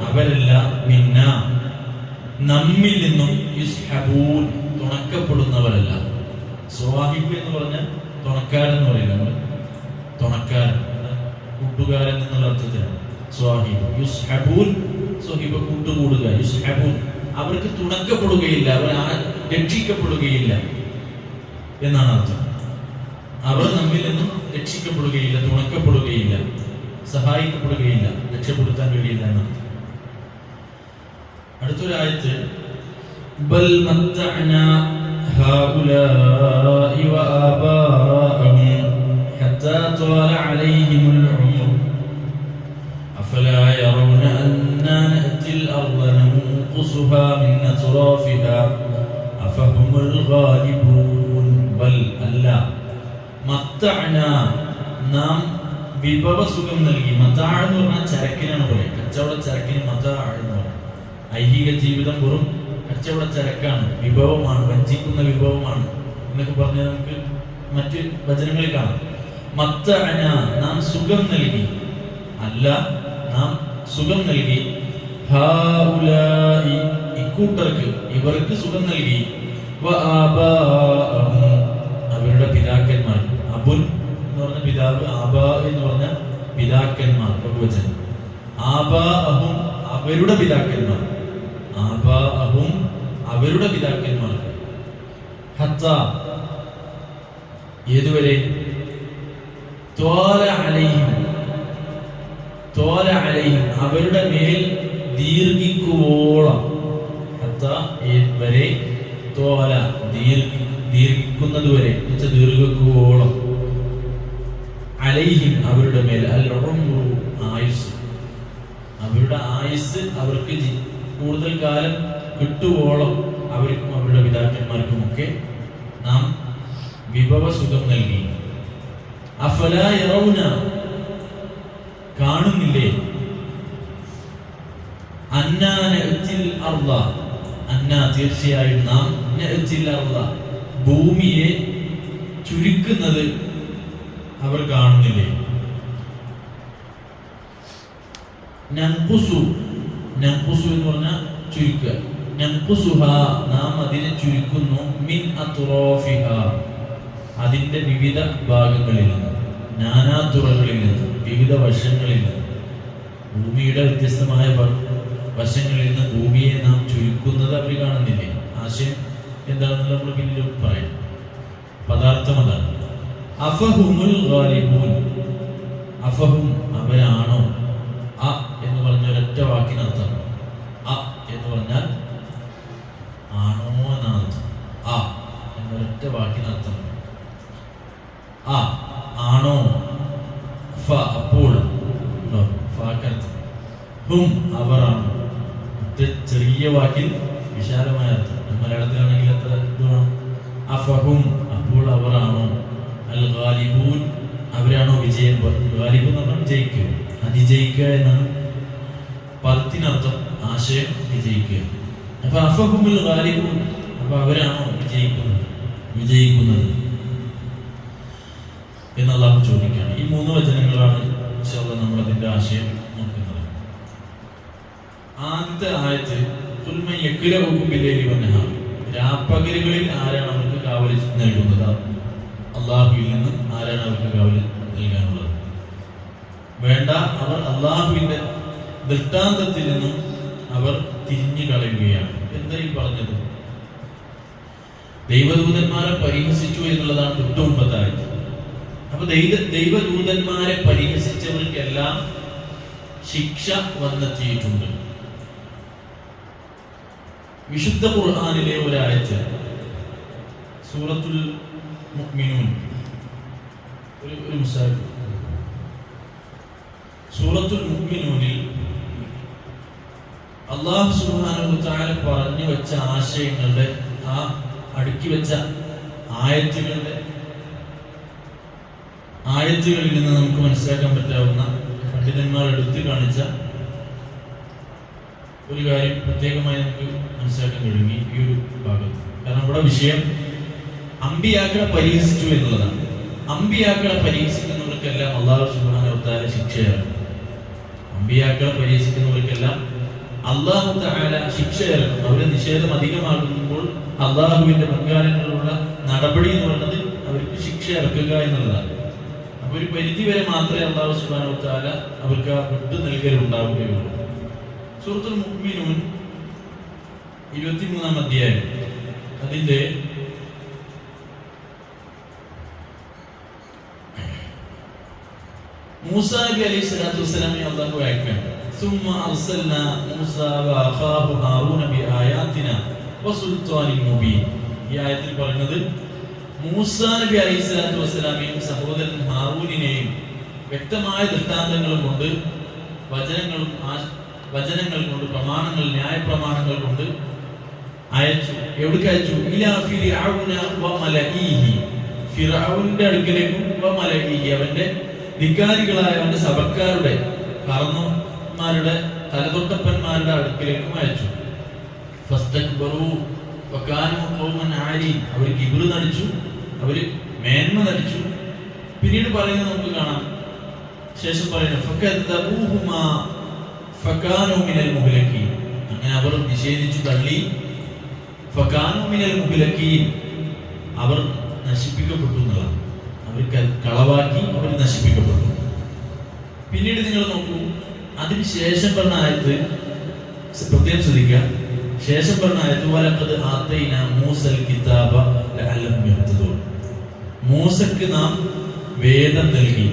അവരല്ല, മിന്ന നമ്മിൽ നിന്നും, യുസ്ഹബൂൻ തുണക്കപ്പെടുന്നവരല്ല. സ്വാഹിബ് എന്ന് പറഞ്ഞാൽ തുണക്കാരൻ എന്ന് പറയില്ല നമ്മൾ, തുണക്കാരൻ കൂട്ടുകാരൻ എന്നുള്ള അർത്ഥത്തിലാണ് സ്വാഹിബ്. യുസ്ഹബൂൻ സ്വഹിബ കൂട്ടുകൂടുക, യുസ്ഹബൂൻ അവർക്ക് തുണക്കപ്പെടുകയില്ല, അവർ രക്ഷിക്കപ്പെടുകയില്ല എന്നാണ് അർത്ഥം. അവർ നമ്മിൽ നിന്നും രക്ഷിക്കപ്പെടുകയില്ല, തുണക്കപ്പെടുകയില്ല, സഹായിക്കപ്പെടുകയില്ല, രക്ഷപ്പെടുത്താൻ കഴിയില്ല എന്നാണ്. അടുത്തൊരായത്ത്, ബൽ മത്തഅനാ ഹൗലാഇ വആബാഅഹും ഹത്താ ത്വലഅ عليهم العمر أفلا يرون أنا نأتي الأرض ننقصها من أطرافها أفهم الغالبون بل ألا متعنا നാം വിഭവ സുഖം നൽകി. മതാ എന്ന് പറഞ്ഞാൽ ചരക്കിനാണ് പറയുക. കച്ചവട ചരക്കിന് മതാ എന്ന് പറയും. ഐഹിക ജീവിതം വെറും കച്ചവട ചരക്കാണ്, വിഭവമാണ്, വഞ്ചിക്കുന്ന വിഭവമാണ് എന്നൊക്കെ പറഞ്ഞാൽ നമുക്ക് മറ്റ് വചനങ്ങളിൽ കാണാം. മത്തഅന നാം സുഖം നൽകി, അല്ല നാം സുഖം നൽകി. ഹൗലാഇ ഇക്കൂട്ടർക്ക്, ഇവർക്ക് സുഖം നൽകി. വആബാഅഹും അവരുടെ പിതാക്കന്മാർക്ക്. അബുൻ എന്ന് പറഞ്ഞ പിതാവ്, ആബാ എന്ന് പറഞ്ഞ പിതാക്കന്മാർ ബഹുവചനം. ആബാഅഹും അവരുടെ പിതാക്കന്മാർ, ആബാഅഹും അവരുടെ പിതാക്കന്മാർ. ഹത്താ ഏതുവരെ? ത്വാല അലൈഹിം, ത്വാല അലൈഹിം അവരുടെ മേൽ ദീർഘിക്കുവോളം. ഹത്താ വരെ, ത്വാല ദീർഘിക്കുന്നത് വരെ, ദീർഘിക്കുവോളം. അലൈഹിം അവരുടെ മേൽ, അൽ ഉംറു ആയുസ്, അവരുടെ ആയുസ് അവർക്ക് കൂടുതൽ കാലം കിട്ടുവോളം അവർക്കും അവരുടെ പിതാക്കന്മാർക്കുമൊക്കെ നാം വിഭവ സുഖം നൽകി. അഫലാ യറൗന കാണുന്നില്ലേ? അന്നാ നഅ്തിൽ അർള, അന്നാ തീർച്ചയായും നാം, നഅ്തിൽ അർള ഭൂമിയെ ചുരുക്കുന്നത് അവർ കാണുന്നില്ലേ? നൻഖുസു, നൻഖുസു എന്ന് പറഞ്ഞാൽ ചുരുക്കുക. നൻഖുസുഹ നാം അതിനെ ചുരുക്കുന്നു. മിൻ അത്റാഫിഹ അതിന്റെ വിവിധ ഭാഗങ്ങളിൽ നിന്ന്, നാനാതുറകളിൽ നിന്ന്, വിവിധ വശങ്ങളിൽ നിന്ന്, ഭൂമിയുടെ വ്യത്യസ്തമായ വശങ്ങളിൽ നിന്ന് ഭൂമിയെ നാം ചുരുക്കുന്നത് അവർ കാണുന്നില്ലേ? ആശയം എന്താണെന്ന് നമ്മൾ പിന്നീട് പറയാം. പദാർത്ഥം അതാണ്. അഫഹുമുൽ ഗാലിബൂൻ, അഫഹും അവരാണോ? അ എന്ന് പറഞ്ഞ ഒരൊറ്റ വാക്കിനർത്ഥം, അ എന്ന് പറഞ്ഞാൽ ആണോ എന്നാണ്. അ എന്നൊരൊറ്റ വാക്കിനർത്ഥം ആ ആണോ. ഫ അപ്പോൾ, ഫാക്കർത്ഥം. ഹും അവരാണോ. ചെറിയ വാക്കിൽ വിശാലമായ അർത്ഥം. മലയാളത്തിലാണെങ്കിൽ എത്ര ഇത് വേണം? അഫഹും അപ്പോൾ അവരാണോ. അൽ ഗാലിബൂൻ അവരാണോ വിജയം. ഗാലിബ് എന്ന് പറഞ്ഞാൽ വിജയിക്കുക, അതിജയിക്കുക എന്നാണ് പദത്തിനർത്ഥം. ആശയം വിജയിക്കുക. അപ്പൊ അഫഹുമുൽ ഗാലിബൂൻ, അപ്പൊ അവരാണോ വിജയിക്കുന്നത് എന്ന് അല്ലാഹു ചോദിക്കുകയാണ്. ഈ 3 വചനങ്ങളാണ് ഇൻഷാഅല്ലാഹ് നമ്മൾ അതിന്റെ ആശയം നോക്കുന്നത്. ആദ്യത്തെ ആയത്ത് തുൽമൻ യക്ലഉകും ബില്ലൈലി വന്നഹാർ, രാപ്പകലുകളിൽ ആരാണ് അവർക്ക് കാവൽ നൽകുന്നത്? അള്ളാഹുവിൽ നിന്ന് ആരാണ് അവർക്ക് കാവൽ നൽകാനുള്ളത്? വേണ്ട, അവർ അള്ളാഹുവിന്റെ ദൃഷ്ടാന്തത്തിൽ നിന്നും അവർ തിരിഞ്ഞു കളയുകയാണ്. എന്താ ഈ പറഞ്ഞത്? ദൈവദൂതന്മാരെ പരിഹസിച്ചു എന്നുള്ളതാണ് തൊട്ട് മുമ്പത്തായത്. അപ്പൊ ദൈവദൂതന്മാരെ പരിഹസിച്ചവർക്കെല്ലാം ശിക്ഷ വന്നെത്തിയിട്ടുണ്ട്. വിശുദ്ധ ഖുർആനിലെ ഒരായത്ത് സൂറത്തുൽ മുഅ്മിനൂൻ, ഒരു മുസാഫ്, സൂറത്തുൽ മുഅ്മിനൂനിൽ അല്ലാഹു സുബ്ഹാനഹു വ തആല പറഞ്ഞു വെച്ച ആശയങ്ങളുടെ, ആ അടുക്കി വെച്ച ആയത്തുകളിൽ നിന്ന് നമുക്ക് മനസ്സിലാക്കാൻ പറ്റാവുന്ന, പണ്ഡിതന്മാർ എടുത്തു കാണിച്ച ഒരു കാര്യം പ്രത്യേകമായി നമുക്ക് മനസ്സിലാക്കാൻ കഴിയും ഈ ഒരു ഭാഗത്ത്. കാരണം ഇവിടെ വിഷയം അമ്പിയാക്കളെ പരിഹസിച്ചു എന്നുള്ളതാണ്. അമ്പിയാക്കളെ പരിഹസിക്കുന്നവർക്കെല്ലാം അല്ലാഹു സുബ്ഹാനഹു വ തആല ശിക്ഷയാണ്. അമ്പിയാക്കളെ പരിഹസിക്കുന്നവർക്കെല്ലാം അല്ലാഹു തആല ശിക്ഷയിറക്കും. അവരുടെ നിഷേധം അധികമാകുമ്പോൾ അള്ളാഹുവിന്റെ മുൻകാലങ്ങളിലുള്ള നടപടി എന്ന് പറയുന്നത് അവർക്ക് ശിക്ഷ ഇറക്കുക എന്നുള്ളതാണ്. അപ്പൊ ഒരു പരിധി വരെ മാത്രമേ അല്ലാഹു സുബ്ഹാനഹു വ തആല അവർക്ക് ആ വിട്ടു നൽകലുണ്ടാവുകയുള്ളൂ. സൂറത്തുൽ മുഅ്മിനൂൻ 23-ാം അധ്യായം, അതിന്റെ മൂസാ നബി അലൈഹി സ്വലാത്തു വസ്സലാമിനെ അല്ലാഹു അയക്കുകയാണ്. ثم أرسلنا موسى وأخاه هارون بآياتنا وسلطان مبين. ഈ ആയത്തിൽ പറയുന്നത് മൂസാ നബി അലൈഹി സ്വലാത്തു വസ്സലാമിനെയും സഹോദരൻ ഹാറൂനിനെയും വ്യക്തമായ ദൃഷ്ടാന്തങ്ങളും കൊണ്ട് വചനങ്ങൾ കൊണ്ട് പ്രമാണങ്ങൾ ന്യായ പ്രമാണങ്ങൾ കൊണ്ട് അയച്ചു. എവിടേക്ക് അയച്ചു? ഇലാ ഫിർഔന വ മലഈഹി, ഫിർഔന്റെ അടുക്കലേക്കും വ മലഈഹി, അവന്റെ ധിക്കാരികളായ അവന്റെ സഭക്കാരുടെ കർണന്മാരുടെ തലതൊട്ടപ്പന്മാരുടെ അടുക്കലേക്കും അയച്ചു. ഫസ്തക്ബറു വകാനു ഖൗമൻ ആലീൻ, അവർ കിബ്ർ നടിച്ചു, അവർ മേന്മ നടിച്ചു. പിന്നീട് പറയുന്നത് നമുക്ക് കാണാം. ശേഷം പറയുന്നു ഫകദ്ദബൂഹുമാ ഫകാനു മിനൽ മുഹ്ലകീൻ, അങ്ങനെ അവർ നിഷേധിച്ചു തള്ളി. ഫകാനു മിനൽ മുഹ്ലകീൻ, അവർ നശിപ്പിക്കപ്പെട്ടു എന്നതാണ്. അവർ കളവാക്കി, അവർ നശിപ്പിക്കപ്പെട്ടു. പിന്നീട് നിങ്ങൾ നോക്കൂ, അതിന് ശേഷം പറഞ്ഞ ആയത്ത് പ്രത്യേകം ശ്രദ്ധിക്കുക. ശേഷം പറഞ്ഞ ആയത്ത് വലഖദ് ആതൈനാ മൂസൽ കിതാബ ലഅല്ലഹും യഹ്തദൂൻ, മൂസക്ക് നാം വേദം നൽകി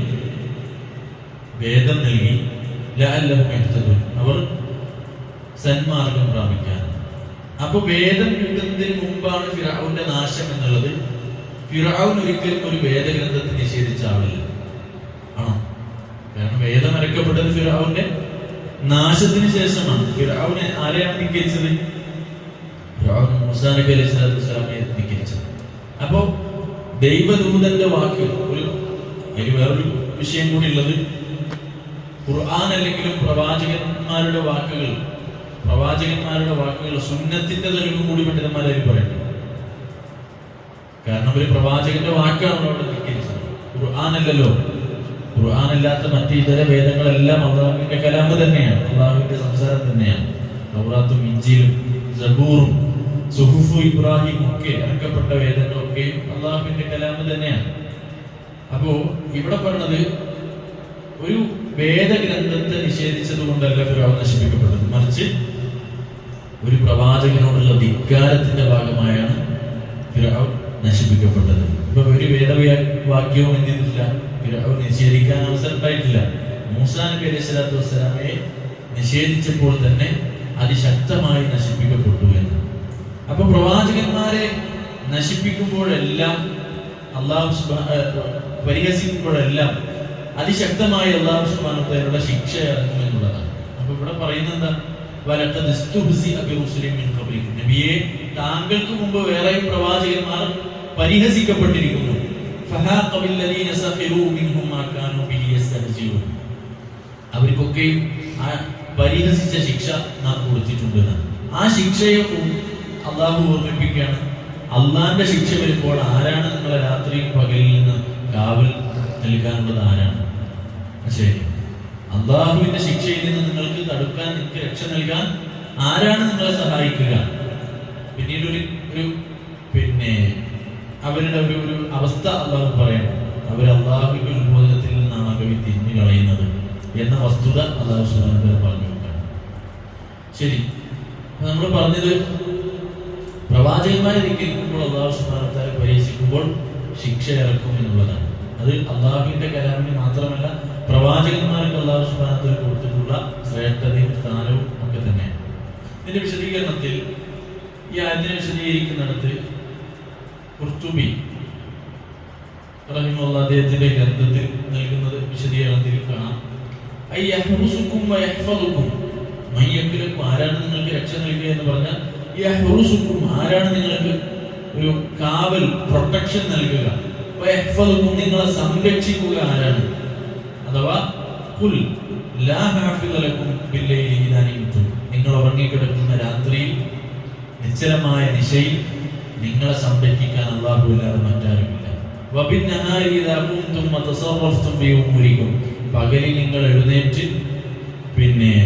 ലഅല്ലഹും യഹ്തദൂൻ, അവർ സന്മാർഗം പ്രാപിക്കാൻ. അപ്പൊ വേദം കിട്ടുന്നതിന് മുമ്പാണ് ഫിർഔന്റെ നാശം എന്നുള്ളത്. ഫിർഔൻ ഒരിക്കലും ഒരു വേദഗ്രന്ഥത്തെ നിഷേധിച്ച ആളില്ല, ആണോ? കാരണം വേദം അരക്കപ്പെട്ടത് ഫിർഔന്റെ നാശത്തിന് ശേഷമാണ്. ഫിർഔനെ ആരെയാണ് ധിക്കരിച്ചത്? ഫിർഔൻ മൂസാ നബി അലൈഹി സ്വലാത്തു വസ്സലാമയെ ധിക്കരിച്ചത്. അപ്പോ ദൈവദൂതന്റെ വാക്ക് അതിന് വേറൊരു വിഷയം കൂടി ഉള്ളത്, ഖുർആൻ അല്ലെങ്കിലും പ്രവാചകന്മാരുടെ വാക്കുകൾ സുന്നത്തിന്റെ തെളിവ് കൂടി പണ്ഡിതന്മാരും പറയുന്നു. കാരണം ഒരു പ്രവാചകന്റെ വാക്കാണ് അവിടെ ധിക്കരിച്ചത്, ഖുർആനല്ലല്ലോ. ഖുർആനല്ലാത്ത മറ്റ് ഇതര വേദങ്ങളെല്ലാം അള്ളാഹുവിന്റെ കലാമ് തന്നെയാണ്, അള്ളാഹുവിന്റെ സംസാരം തന്നെയാണ്. തൗറാത്തും ഇഞ്ചീലും സബൂറും സുഹുഫു ഇബ്രാഹിം ഒക്കെ ഇറക്കപ്പെട്ട വേദങ്ങളൊക്കെയും അള്ളാഹുവിന്റെ കലാമ് തന്നെയാണ്. അപ്പോ ഇവിടെ പറഞ്ഞത് ഒരു വേദഗ്രന്ഥത്തെ നിഷേധിച്ചത് കൊണ്ടല്ല ഫിർഔൻ നശിപ്പിക്കപ്പെട്ടത്, മറിച്ച് ഒരു പ്രവാചകനോടുള്ള ധിക്കാരത്തിന്റെ ഭാഗമായാണ് ഫിർഔൻ നശിപ്പിക്കപ്പെട്ടത്. ഇപ്പൊ ഒരു വേദവാക്യവും എന്ത് ചെയ്തിട്ടില്ല, ഫിർഔൻ നിഷേധിക്കാൻ അവസരം ഉണ്ടായിട്ടില്ല. മൂസാ നബി അലൈഹി സ്വലാത്തു വസ്സലാമയെ നിഷേധിച്ചപ്പോൾ തന്നെ അതിശക്തമായി നശിപ്പിക്കപ്പെട്ടു എന്ന്. അപ്പൊ പ്രവാചകന്മാരെ നശിപ്പിക്കുമ്പോഴെല്ലാം പരിഹസിക്കുമ്പോഴെല്ലാം അതിശക്തമായി അല്ലാഹു സുബ്ഹാനഹു വ തആലയുടെ ശിക്ഷ ഇറങ്ങും എന്നുള്ളതാണ്. അപ്പൊ ഇവിടെ പറയുന്നത് എന്താ? വലഖദ് ഇസ്തുഹ്സിഅ ബിറുസുലിൻ മിൻ ഖബ്ലിക്കും, നബിയെ താങ്കൾക്ക് മുമ്പ് വേറെ പ്രവാചകന്മാർ പരിഹസിക്കപ്പെട്ടിരിക്കുന്നു. ഫഹാഖ ബില്ലദീന സഖിറൂ മിൻഹും മാ കാനൂ ബിഹി യസ്തഹ്സിഊൻ, അവർക്കൊക്കെ ആ പരിഹസിച്ച ശിക്ഷ നാം കൊടുത്തിട്ടുണ്ട്. ആ ശിക്ഷയെ അള്ളാഹു ഓർമ്മിപ്പിക്കുകയാണ്. അള്ളാന്റെ ശിക്ഷ വരുമ്പോൾ ആരാണ് നിങ്ങളെ രാത്രിയും പകലിൽ നിന്ന് കാവൽ നൽകാനുള്ളത്? ആരാണ്? ശരി, അള്ളാഹുവിന്റെ ശിക്ഷയിൽ നിന്ന് നിങ്ങൾക്ക് തടുക്കാൻ, നിങ്ങൾക്ക് രക്ഷ നൽകാൻ ആരാണ് നിങ്ങളെ സഹായിക്കുക? പിന്നീട് അവരുടെ ഒരു അവസ്ഥ അള്ളാഹു പറയണം. അവർ അള്ളാഹുവിന്റെ ഉത്ബോധനത്തിൽ നിന്നാണ് അവർ തിരിഞ്ഞു കളയുന്നത് എന്ന വസ്തുത അള്ളാഹു സുബ്ഹാനഹു വ തആല പറഞ്ഞു കൊടുക്കണം. ശരി, നമ്മൾ പറഞ്ഞത് പ്രവാചകന്മാരെ ധിക്കരിക്കുമ്പോൾ അള്ളാഹു സുബ്ഹാനഹു വ തആല പരിഹസിക്കുമ്പോൾ ശിക്ഷ ഇറക്കും എന്നുള്ളതാണ്. അത് അള്ളാഹുവിന്റെ കലാമിന് മാത്രമല്ല, പ്രവാചകന്മാർക്ക് അള്ളാഹു സുബ്ഹാനഹു വ തആല കൊടുത്തിട്ടുള്ള ശ്രേഷ്ഠതയും സ്ഥാനവും ഒക്കെ തന്നെയാണ്. ഇതിന്റെ വിശദീകരണത്തിൽ, ഈ ആയത്തിനെ വിശദീകരിക്കുന്നിടത്ത് ഖുർത്തുബി റഹിമഹുല്ലാഹ് അദ്ദേഹത്തിന്റെ ഗ്രന്ഥത്തിൽ നൽകുന്നത് വിശദീകരണത്തിൽ കാണാം. അയ്യഹ്റുസുക്കും വയഹ്ഫദുക്കും, മയ്യക്കിലും ആരാണ് നിങ്ങൾക്ക് രക്ഷ നൽകുക എന്ന് പറഞ്ഞാൽ യഹ്റുസുക്കും, ആരാണ് നിങ്ങൾക്ക് ഒരു കാവൽ, പ്രൊട്ടക്ഷൻ നൽകുക, വയഹ്ഫദുക്കും, നിങ്ങളെ സംരക്ഷിക്കുക ആരാണ്? അഥവാ ഖുൽ ലാ ഹാഫിദ ലക്കും ബില്ലൈലി ഇദാ നിംതും, നിങ്ങൾ ഉറങ്ങിക്കിടക്കുന്ന രാത്രിയിൽ നിശ്ചലമായ ദിശയിൽ നിങ്ങളെ സംരക്ഷിക്കാൻ അല്ലാഹു അല്ലാതെ മറ്റാരുമില്ല. വബിന്നഹാരി ഇദാ കുൻതും വതസറഫ്തും ഫീ ഉമൂരിക്കും, പകലിൽ നിങ്ങൾ എഴുന്നേറ്റ്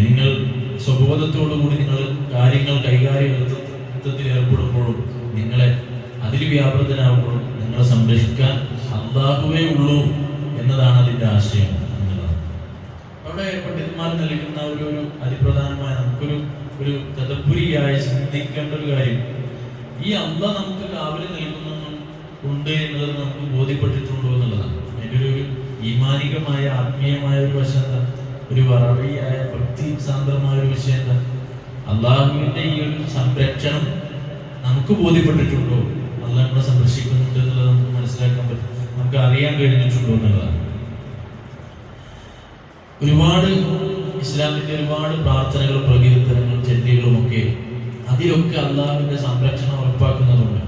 നിങ്ങൾ സ്വബോധത്തോടുകൂടി നിങ്ങൾ കാര്യങ്ങൾ കൈകാര്യത്തിൽ ഏർപ്പെടുമ്പോഴും നിങ്ങളെ അതിൽ വ്യാപൃതനാകുമ്പോഴും നിങ്ങളെ സംരക്ഷിക്കാൻ അല്ലാഹുവേ ഉള്ളൂ എന്നതാണ് അതിന്റെ ആശയം എന്നുള്ളത്. അവിടെ പണ്ഡിതന്മാർ നൽകുന്ന ഒരു അതിപ്രധാനമായ നമുക്കൊരു തദബ്ബുരിയായി ചിന്തിക്കേണ്ട ഒരു കാര്യം, ഈ അല്ലാഹ് നമുക്ക് കാവല് നൽകുന്നുണ്ട് എന്നുള്ളത് നമുക്ക് ബോധ്യപ്പെട്ടിട്ടുണ്ടോ എന്നുള്ളതാണ്. അതിൻ്റെ ഒരു ഈമാനികമായ ആത്മീയമായ ഒരു വശം എന്താ, ഒരു വറവിയായ ഭക്തി സാന്ദ്രമായ ഒരു വിഷയം എന്താ, അള്ളാഹുവിന്റെ ഈ ഒരു സംരക്ഷണം നമുക്ക് ബോധ്യപ്പെട്ടിട്ടുണ്ടോ, അള്ളാഹ് നമ്മളെ സംരക്ഷിക്കുന്നുണ്ട് എന്നുള്ളത് നമുക്ക് മനസ്സിലാക്കാൻ പറ്റും, നമുക്ക് അറിയാൻ കഴിഞ്ഞിട്ടുണ്ടോ എന്നുള്ളതാണ്. ഒരുപാട് ഇസ്ലാമിന്റെ ഒരുപാട് പ്രാർത്ഥനകളും പ്രകീർത്തനങ്ങളും ചര്യകളും ഒക്കെ അതിലൊക്കെ അള്ളാഹുവിന്റെ സംരക്ഷണം ഉറപ്പാക്കുന്നതുണ്ട്.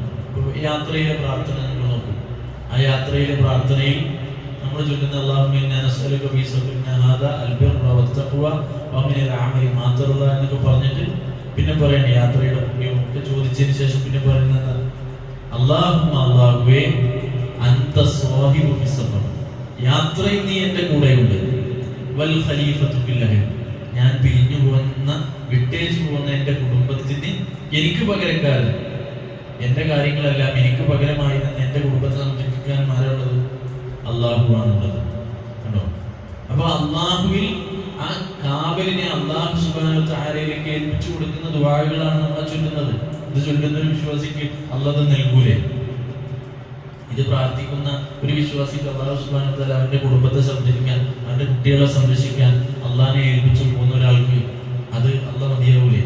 യാത്രയിലെ പ്രാർത്ഥന നിങ്ങൾ നോക്കും. ആ യാത്രയിലെ പ്രാർത്ഥനയിൽ നമ്മൾ ചൊല്ലുന്ന അല്ലാഹുമ്മ ഇന്നാ നസ്അലുക ഫീ സഫരിനാ ഹാദാ അൽബിർറ വത്തഖ്വ വമിനൽ അമലി മാ തർദാ എന്നൊക്കെ പറഞ്ഞിട്ട് പിന്നെ പറയണം യാത്രയുടെ പുണ്യവും ഒക്കെ ചോദിച്ചതിന് ശേഷം പിന്നെ പറയുന്നത് അല്ലാഹുമ്മ അല്ലാഹുവേ അൻത സ്വാഹിബു ഫി സഫർ, യാത്രയിൽ നീ എൻ്റെ കൂടെയുണ്ട്. വൽ ഖലീഫത്തു ഫിൽ അഹ്ലി, ഞാൻ പിരിഞ്ഞു പോകുന്ന വിട്ടേച്ചു പോകുന്ന എൻ്റെ കുടുംബത്തിന് എനിക്ക് പകരക്കാരൻ, എൻ്റെ കാര്യങ്ങളെല്ലാം എനിക്ക് പകരമായി നിന്ന് എൻ്റെ കുടുംബത്തെ സംരക്ഷിക്കാൻ ആരുള്ളത്? അള്ളാഹുവാണുള്ളത്. കണ്ടോ? അപ്പൊ അള്ളാഹുവിൽ ആ കാവലിനെ അള്ളാഹു സുബ്ഹാനഹു വ തആലയിലേക്ക് ഏൽപ്പിച്ചു കൊടുക്കുന്ന ദുആകളാണ് നമ്മൾ ചൊല്ലുന്നത്. ഇത് ചൊല്ലുന്ന ഒരു വിശ്വാസിക്ക് അള്ളാഹ് നൽകൂലേ? ഇത് പ്രാർത്ഥിക്കുന്ന ഒരു വിശ്വാസിക്ക് അള്ളാഹു സുബ്ഹാനഹു വ തആല അവന്റെ കുടുംബത്തെ സംരക്ഷിക്കാൻ, അവന്റെ കുട്ടികളെ സംരക്ഷിക്കാൻ അള്ളാഹിനെ ഏൽപ്പിച്ചു പോകുന്ന ഒരാൾക്ക് അത് അള്ളാഹ് മതിയാവൂലേ?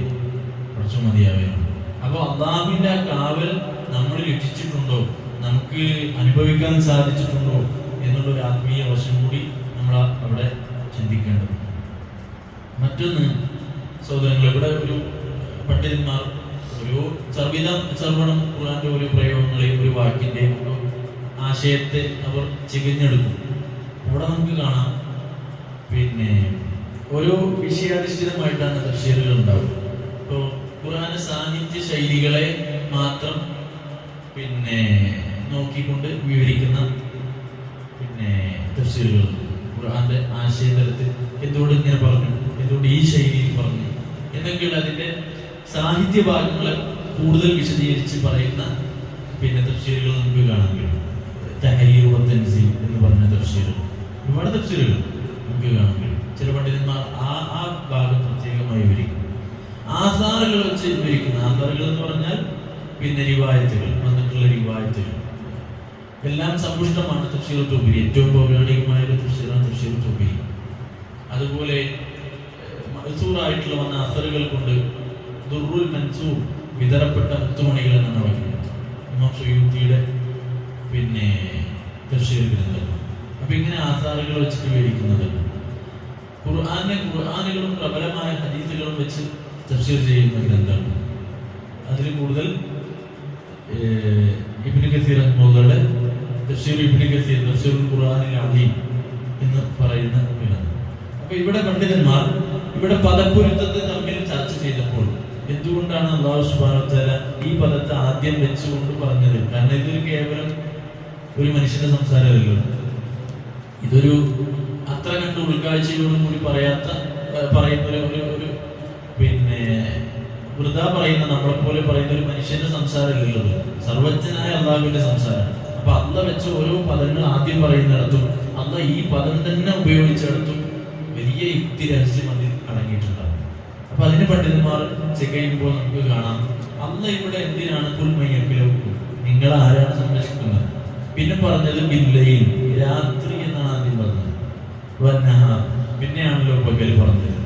കുറച്ചു മതിയാവുകയാണ്. അപ്പൊ അള്ളാഹുവിന്റെ ആ കാവൽ നമ്മൾ രക്ഷിച്ചിട്ടുണ്ടോ, നമുക്ക് അനുഭവിക്കാൻ സാധിച്ചിട്ടുണ്ടോ എന്നുള്ളൊരു ആത്മീയ വശം കൂടി നമ്മൾ അവിടെ ചിന്തിക്കേണ്ടതുണ്ട്. മറ്റൊന്ന് സഹോദരങ്ങൾ, ഇവിടെ ഒരു പണ്ഡിതന്മാർ ഒരു സർവണം ഖുർആന്റെ ഒരു പ്രയോഗങ്ങളെയും ഒരു വാക്കിന്റെയും ആശയത്തെ അവർ ചികഞ്ഞെടുക്കും. അവിടെ നമുക്ക് കാണാം പിന്നെ ഓരോ വിഷയാധിഷ്ഠിതമായിട്ടാണ് തഫ്സീറുകൾ ഉണ്ടാവുക. ഇപ്പോൾ ഖുർആൻ സാഹിത്യ ശൈലികളെ മാത്രം പിന്നെ നോക്കിക്കൊണ്ട് വിവരിക്കുന്ന പിന്നെ തഫ്സീറുകൾ, ഖുർആന്റെ ആശയതലത്തിൽ എന്തുകൊണ്ട് ഇങ്ങനെ പറഞ്ഞു, എന്തുകൊണ്ട് ഈ ശൈലിയിൽ പറഞ്ഞു എന്നൊക്കെയുള്ള അതിന്റെ സാഹിത്യ ഭാഗങ്ങളെ കൂടുതൽ വിശദീകരിച്ച് പറയുന്ന പിന്നെ തഫ്സീറുകൾ നമുക്ക് കാണാൻ കഴിയും. തഹരീർ വ തൻസീൽ എന്ന് പറഞ്ഞ തഫ്സീറുകൾ, ഒരുപാട് തഫ്സീറുകൾ നമുക്ക് കാണാൻ കഴിയും. ചില പണ്ഡിതന്മാർ ആ ഭാഗം പ്രത്യേകമായി വിവരിക്കും. ആസാറുകൾ വെച്ച് വിവരിക്കുന്ന, ആസാറുകൾ എന്ന് പറഞ്ഞാൽ പിന്നെ റിവായത്തുകൾ, വന്നിട്ടുള്ള റിവായത്തുകൾ എല്ലാം സമ്പുഷ്ടമാണ്. തഫ്സീർ തുബരി ഏറ്റവും പൗരാണികമായ ഒരു തഫ്സീറാണ് തഫ്സീർ തുബരി. അതുപോലെ മൻസൂറായിട്ടുള്ള വന്ന അസറുകൾ കൊണ്ട് ദുർറുൽ മൻസൂർ, വിതരപ്പെട്ട മുത്തുമണികൾ എന്നാണ് പറയുന്നത് ഇമാം സുയൂത്തിയുടെ പിന്നെ തഫ്സീർ ഗ്രന്ഥം. അപ്പൊ ഇങ്ങനെ ആസാറുകൾ വെച്ചിട്ട് വിവരിക്കുന്നത് ഖുർആനുകളും പ്രബലമായ ഹദീസുകളും വെച്ച് തഫ്സീർ ചെയ്യുന്ന ഗ്രന്ഥമാണ്. അതിൽ കൂടുതൽ ഇബ്നു കസീർ റഹ്മത്തുള്ളാഹിയുടെ തഫ്സീർ ഇബ്നു കസീർ തഫ്സീറുൽ ഖുർആനിൽ അദീം എന്ന് പറയുന്ന ഗ്രന്ഥം. അപ്പൊ ഇവിടെ പണ്ഡിതന്മാർ ഇവിടെ പദപ്പൊരുത്തത്തെ തമ്മിൽ ചർച്ച ചെയ്തപ്പോൾ എന്തുകൊണ്ടാണ് അല്ലാഹു സുബ്ഹാനഹു വ തആല ഈ പദത്തെ ആദ്യം വെച്ചുകൊണ്ട് പറഞ്ഞത്? കാരണം ഇതൊരു കേവലം ഒരു മനുഷ്യന്റെ സംസാരമല്ലല്ലോ, ഇതൊരു അത്ര കണ്ട് ഉൾക്കാഴ്ചയോടും കൂടി പറയുന്ന ഒരു പിന്നെ വൃഥാ പറയുന്ന, നമ്മളെപ്പോലെ പറയുന്ന ഒരു മനുഷ്യന്റെ സംസാരമല്ലല്ലോ, സർവജ്ഞനായ അള്ളാഹുവിന്റെ സംസാരം. അപ്പൊ അള്ള വെച്ച ഓരോ പദങ്ങൾ ആദ്യം പറയുന്നിടത്തും അള്ള ഈ പദം തന്നെ ഉപയോഗിച്ചിടത്തും വലിയ യുക്തി രഹസ്യം അതിൽ അടങ്ങിയിട്ടുണ്ടാകും. അപ്പൊ അതിന് പണ്ഡിതന്മാർ ചെയ്യുമ്പോൾ നമുക്ക് കാണാം അള്ള ഇവിടെ എന്തിനാണ് കുൽമയ്യക്കിലും നിങ്ങൾ ആരാണ് സംരക്ഷിക്കുന്നത്? പിന്നെ പറഞ്ഞത് ബില്ലയിൽ, രാത്രി എന്നാണ് ആദ്യം പറഞ്ഞത്. വന്നഹാർ, പിന്നെയാണല്ലോ പകൽ പറഞ്ഞത്.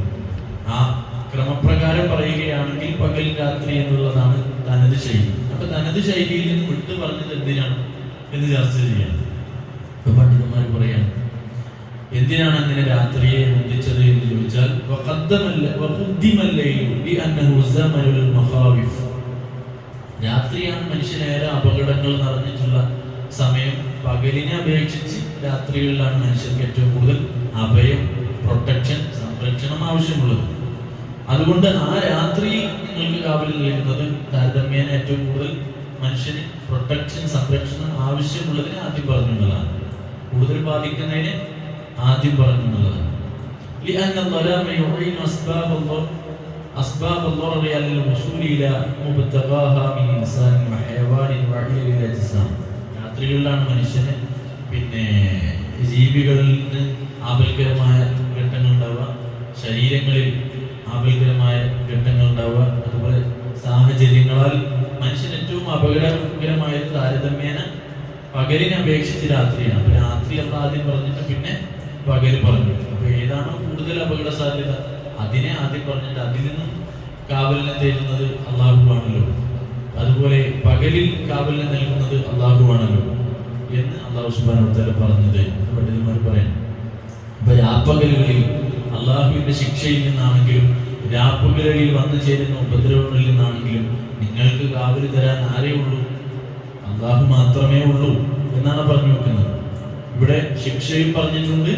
ആ ക്രമപ്രകാരം പറയുകയാണെങ്കിൽ പകൽ രാത്രി എന്നുള്ളതാണ് തനത് ശൈലി. അപ്പൊ തനത് ശൈലിയിൽ നിന്ന് വിട്ടു പറഞ്ഞത് എന്തിനാണ് എന്ന് ചർച്ച ചെയ്യാം. പണ്ഡിതന്മാർ പറയാണ് എന്തിനാണ് അങ്ങനെ രാത്രിയെ മുന്തിച്ചത് എന്ന് ചോദിച്ചാൽ രാത്രിയാണ് മനുഷ്യനേറെ അപകടങ്ങൾ നിറഞ്ഞിട്ടുള്ള സമയം. പകലിനെ അപേക്ഷിച്ച് രാത്രികളിലാണ് മനുഷ്യർക്ക് ഏറ്റവും കൂടുതൽ അഭയം, പ്രൊട്ടക്ഷൻ, സംരക്ഷണം ആവശ്യമുള്ളത്. അതുകൊണ്ട് ആ രാത്രിയിൽ നിങ്ങൾക്ക് കാവലിൽ നൽകുന്നത് താരതമ്യേന ഏറ്റവും കൂടുതൽ മനുഷ്യന് പ്രൊട്ടക്ഷൻ, സംരക്ഷണം ആവശ്യമുള്ളതിനെ ആദ്യം പറഞ്ഞുള്ളതാണ്. കൂടുതൽ ബാധിക്കുന്നതിനെ ആദ്യം പറഞ്ഞുള്ളതാണ്. രാത്രികളിലാണ് മനുഷ്യന് പിന്നെ ജീവികളിൽ നിന്ന് ആപൽക്കരമായ ഘട്ടങ്ങൾ ഉണ്ടാവുക, ശരീരങ്ങളിൽ ആപൽക്കരമായ ഘട്ടങ്ങൾ ഉണ്ടാവുക. അതുപോലെ സാഹചര്യങ്ങളാൽ മനുഷ്യൻ ഏറ്റവും അപകടകരമായത് താരതമ്യേന പകലിനെ അപേക്ഷിച്ച് രാത്രിയാണ്. അപ്പൊ രാത്രി എന്ന് ആദ്യം പറഞ്ഞിട്ട് പിന്നെ പകൽ പറഞ്ഞു. അപ്പൊ ഏതാണോ കൂടുതൽ അപകട സാധ്യത അതിനെ ആദ്യം പറഞ്ഞിട്ട് അതിൽ നിന്നും കാവലിനെ തേടുന്നത് അള്ളാഹുവാണല്ലോ. അതുപോലെ പകലിൽ കാവലിനെ നൽകുന്നത് അള്ളാഹുവാണല്ലോ എന്ന് അള്ളാഹു സുബ്ഹാനഹു വ തആല പറഞ്ഞത് പണ്ഡിതന്മാർ പറയാം. അപ്പൊ രാപ്പകലുകളിൽ അള്ളാഹുവിന്റെ ശിക്ഷയിൽ നിന്നാണെങ്കിലും രാപ്പകലിൽ വന്നു ചേരുന്ന ഉപദ്രവങ്ങളിൽ നിന്നാണെങ്കിലും നിങ്ങൾക്ക് കാവല് തരാൻ ആരേ ഉള്ളൂ? അള്ളാഹു മാത്രമേ ഉള്ളൂ എന്നാണ് പറഞ്ഞു വെക്കുന്നത്. ഇവിടെ ശിക്ഷയിൽ പറഞ്ഞിട്ടുണ്ട്.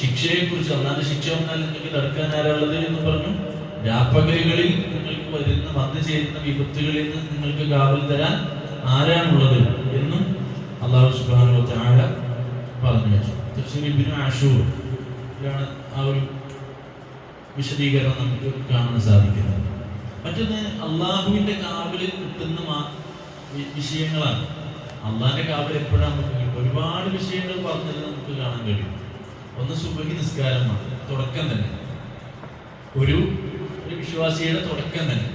ശിക്ഷയെ കുറിച്ച് അള്ളാന്റെ ശിക്ഷ വന്നാൽ നിങ്ങൾക്ക് തടുക്കാൻ ആരാളുള്ളത് എന്ന് പറഞ്ഞു. രാപ്പകലുകളിൽ നിങ്ങൾക്ക് വന്നു ചേരുന്ന വിപത്തുകളിൽ നിന്ന് നിങ്ങൾക്ക് കാവൽ തരാൻ ആരാണുള്ളത് എന്നും അള്ളാഹു സുബ്ഹാനഹു വ തആല പറഞ്ഞു വെച്ചു. തഫ്സീർ ഇബ്നു ആഷൂറിലാണ് ആ ഒരു വിശദീകരണം നമുക്ക് കാണാൻ സാധിക്കുന്നത്. മറ്റൊന്ന് അള്ളാഹുവിന്റെ കാവലിൽ കിട്ടുന്ന വിഷയങ്ങളാണ്. അള്ളാഹിന്റെ കാവൽ എപ്പോഴാണ് നമുക്ക് കിട്ടും? ഒരുപാട് വിഷയങ്ങൾ പറഞ്ഞത് നമുക്ക് കാണാൻ കഴിയും. ഒന്ന് സുബഹി നിസ്കാരമാണ്. തുടക്കം തന്നെ ഒരു വിശ്വാസിയുടെ തുടക്കം തന്നെ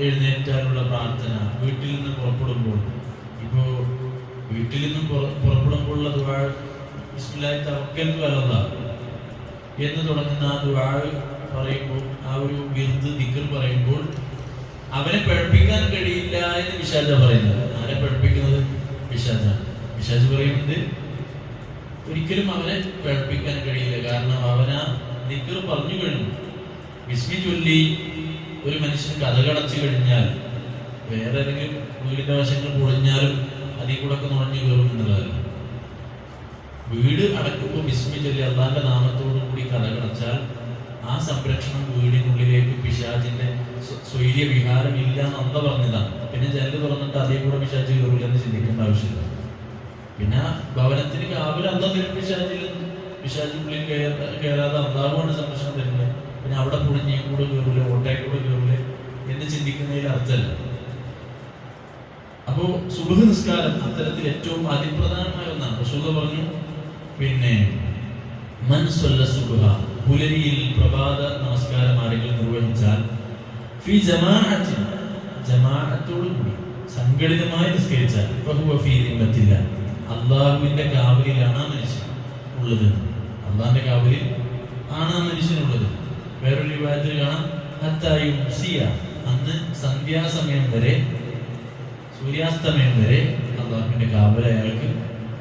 എഴുന്നേറ്റാനുള്ള പ്രാർത്ഥന, വീട്ടിൽ നിന്ന് പുറപ്പെടുമ്പോൾ, ഇപ്പോൾ വീട്ടിൽ നിന്നും പുറപ്പെടുമ്പോഴുള്ള ദുആ ബിസ്മില്ലാഹി തവക്കൽതു അലല്ലാഹ് എന്ന് തുടങ്ങുന്ന ആ ദുആ പറയുമ്പോൾ, ആ ഒരു വിർദ് ദിക്ർ പറയുമ്പോൾ അവനെ പഠിപ്പിക്കാൻ കഴിയില്ല എന്ന് പിശാച പറയുന്നത്. ആരെ പഠിപ്പിക്കുന്നത്? പിശാചാണ്. പിശാച് പറയുന്നത് ഒരിക്കലും അവനെ പഠിപ്പിക്കാൻ കഴിയില്ല. കാരണം അവനാ ദിക്ർ പറഞ്ഞു കഴിഞ്ഞു. ബിസ്മി ചൊല്ലി ഒരു മനുഷ്യൻ കഥകടച്ചു കഴിഞ്ഞാൽ വേറെ ഏതെങ്കിലും വീടിന്റെ വശങ്ങൾ പൊളിഞ്ഞാലും അതിൽ കൂടെ ഒക്കെ നുഴഞ്ഞു കയറും എന്നുള്ളതല്ല. വീട് അടക്കുമ്പോൾ ബിസ്മി ചൊല്ലി അള്ളാന്റെ നാമത്തോടു കൂടി കഥകടച്ചാൽ ആ സംരക്ഷണം വീടിനുള്ളിലേക്ക് പിശാചിന്റെ സ്വൈര്യ വിഹാരം ഇല്ല എന്ന് പറഞ്ഞതാണ്. പിന്നെ ജനല് തുറന്നിട്ട് അതേ കൂടെ പിശാച് കയറില്ലെന്ന് ചിന്തിക്കേണ്ട ആവശ്യമില്ല. പിന്നെ ഭവനത്തിന് കാവൽ അള്ളാഹ് പിശാചുള്ളിൽ കയറാതെ അള്ളാഹുവാണ് സംരക്ഷണം തരുന്നത്. പിന്നെ അവിടെ പൊളിഞ്ഞേ കൂടെ കയറൂല, ഓട്ടയെ കൂടെ കയറൂല എന്ന് ചിന്തിക്കുന്നതിൽ അർത്ഥമല്ല. അപ്പോ സുബ്ഹ് നിസ്കാരം അത്തരത്തിൽ ഏറ്റവും അതിപ്രധാനമായ ഒന്നാണ്. റസൂൽ പറഞ്ഞു, പിന്നെ മൻ സ്വല്ല സുബ്ഹ, പുലരിയിൽ പ്രഭാത നമസ്കാരം ആരെങ്കിലും നിർവഹിച്ചാൽ, ഫി ജമാഅത്തിൻ, ജമാഅത്തോടു കൂടി സംഘടിതമായി നിസ്കരിച്ചാൽ, ഫഹുവ ഫീ ദിമ്മത്തില്ല, അള്ളാഹുവിന്റെ കാവലിലാണ് ആ മനുഷ്യൻ ഉള്ളത്. അള്ളാഹിന്റെ കാവലിൽ ആണ് ആ മനുഷ്യനുള്ളത്. വേറൊരു റിവായത്തിൽ കാണാം, ഹത്തായും സിയ, അന്ന് സന്ധ്യാസമയം വരെ, സൂര്യാസ്തമയം വരെ അള്ളാഹുവിന്റെ കാവൽ അയാൾക്ക്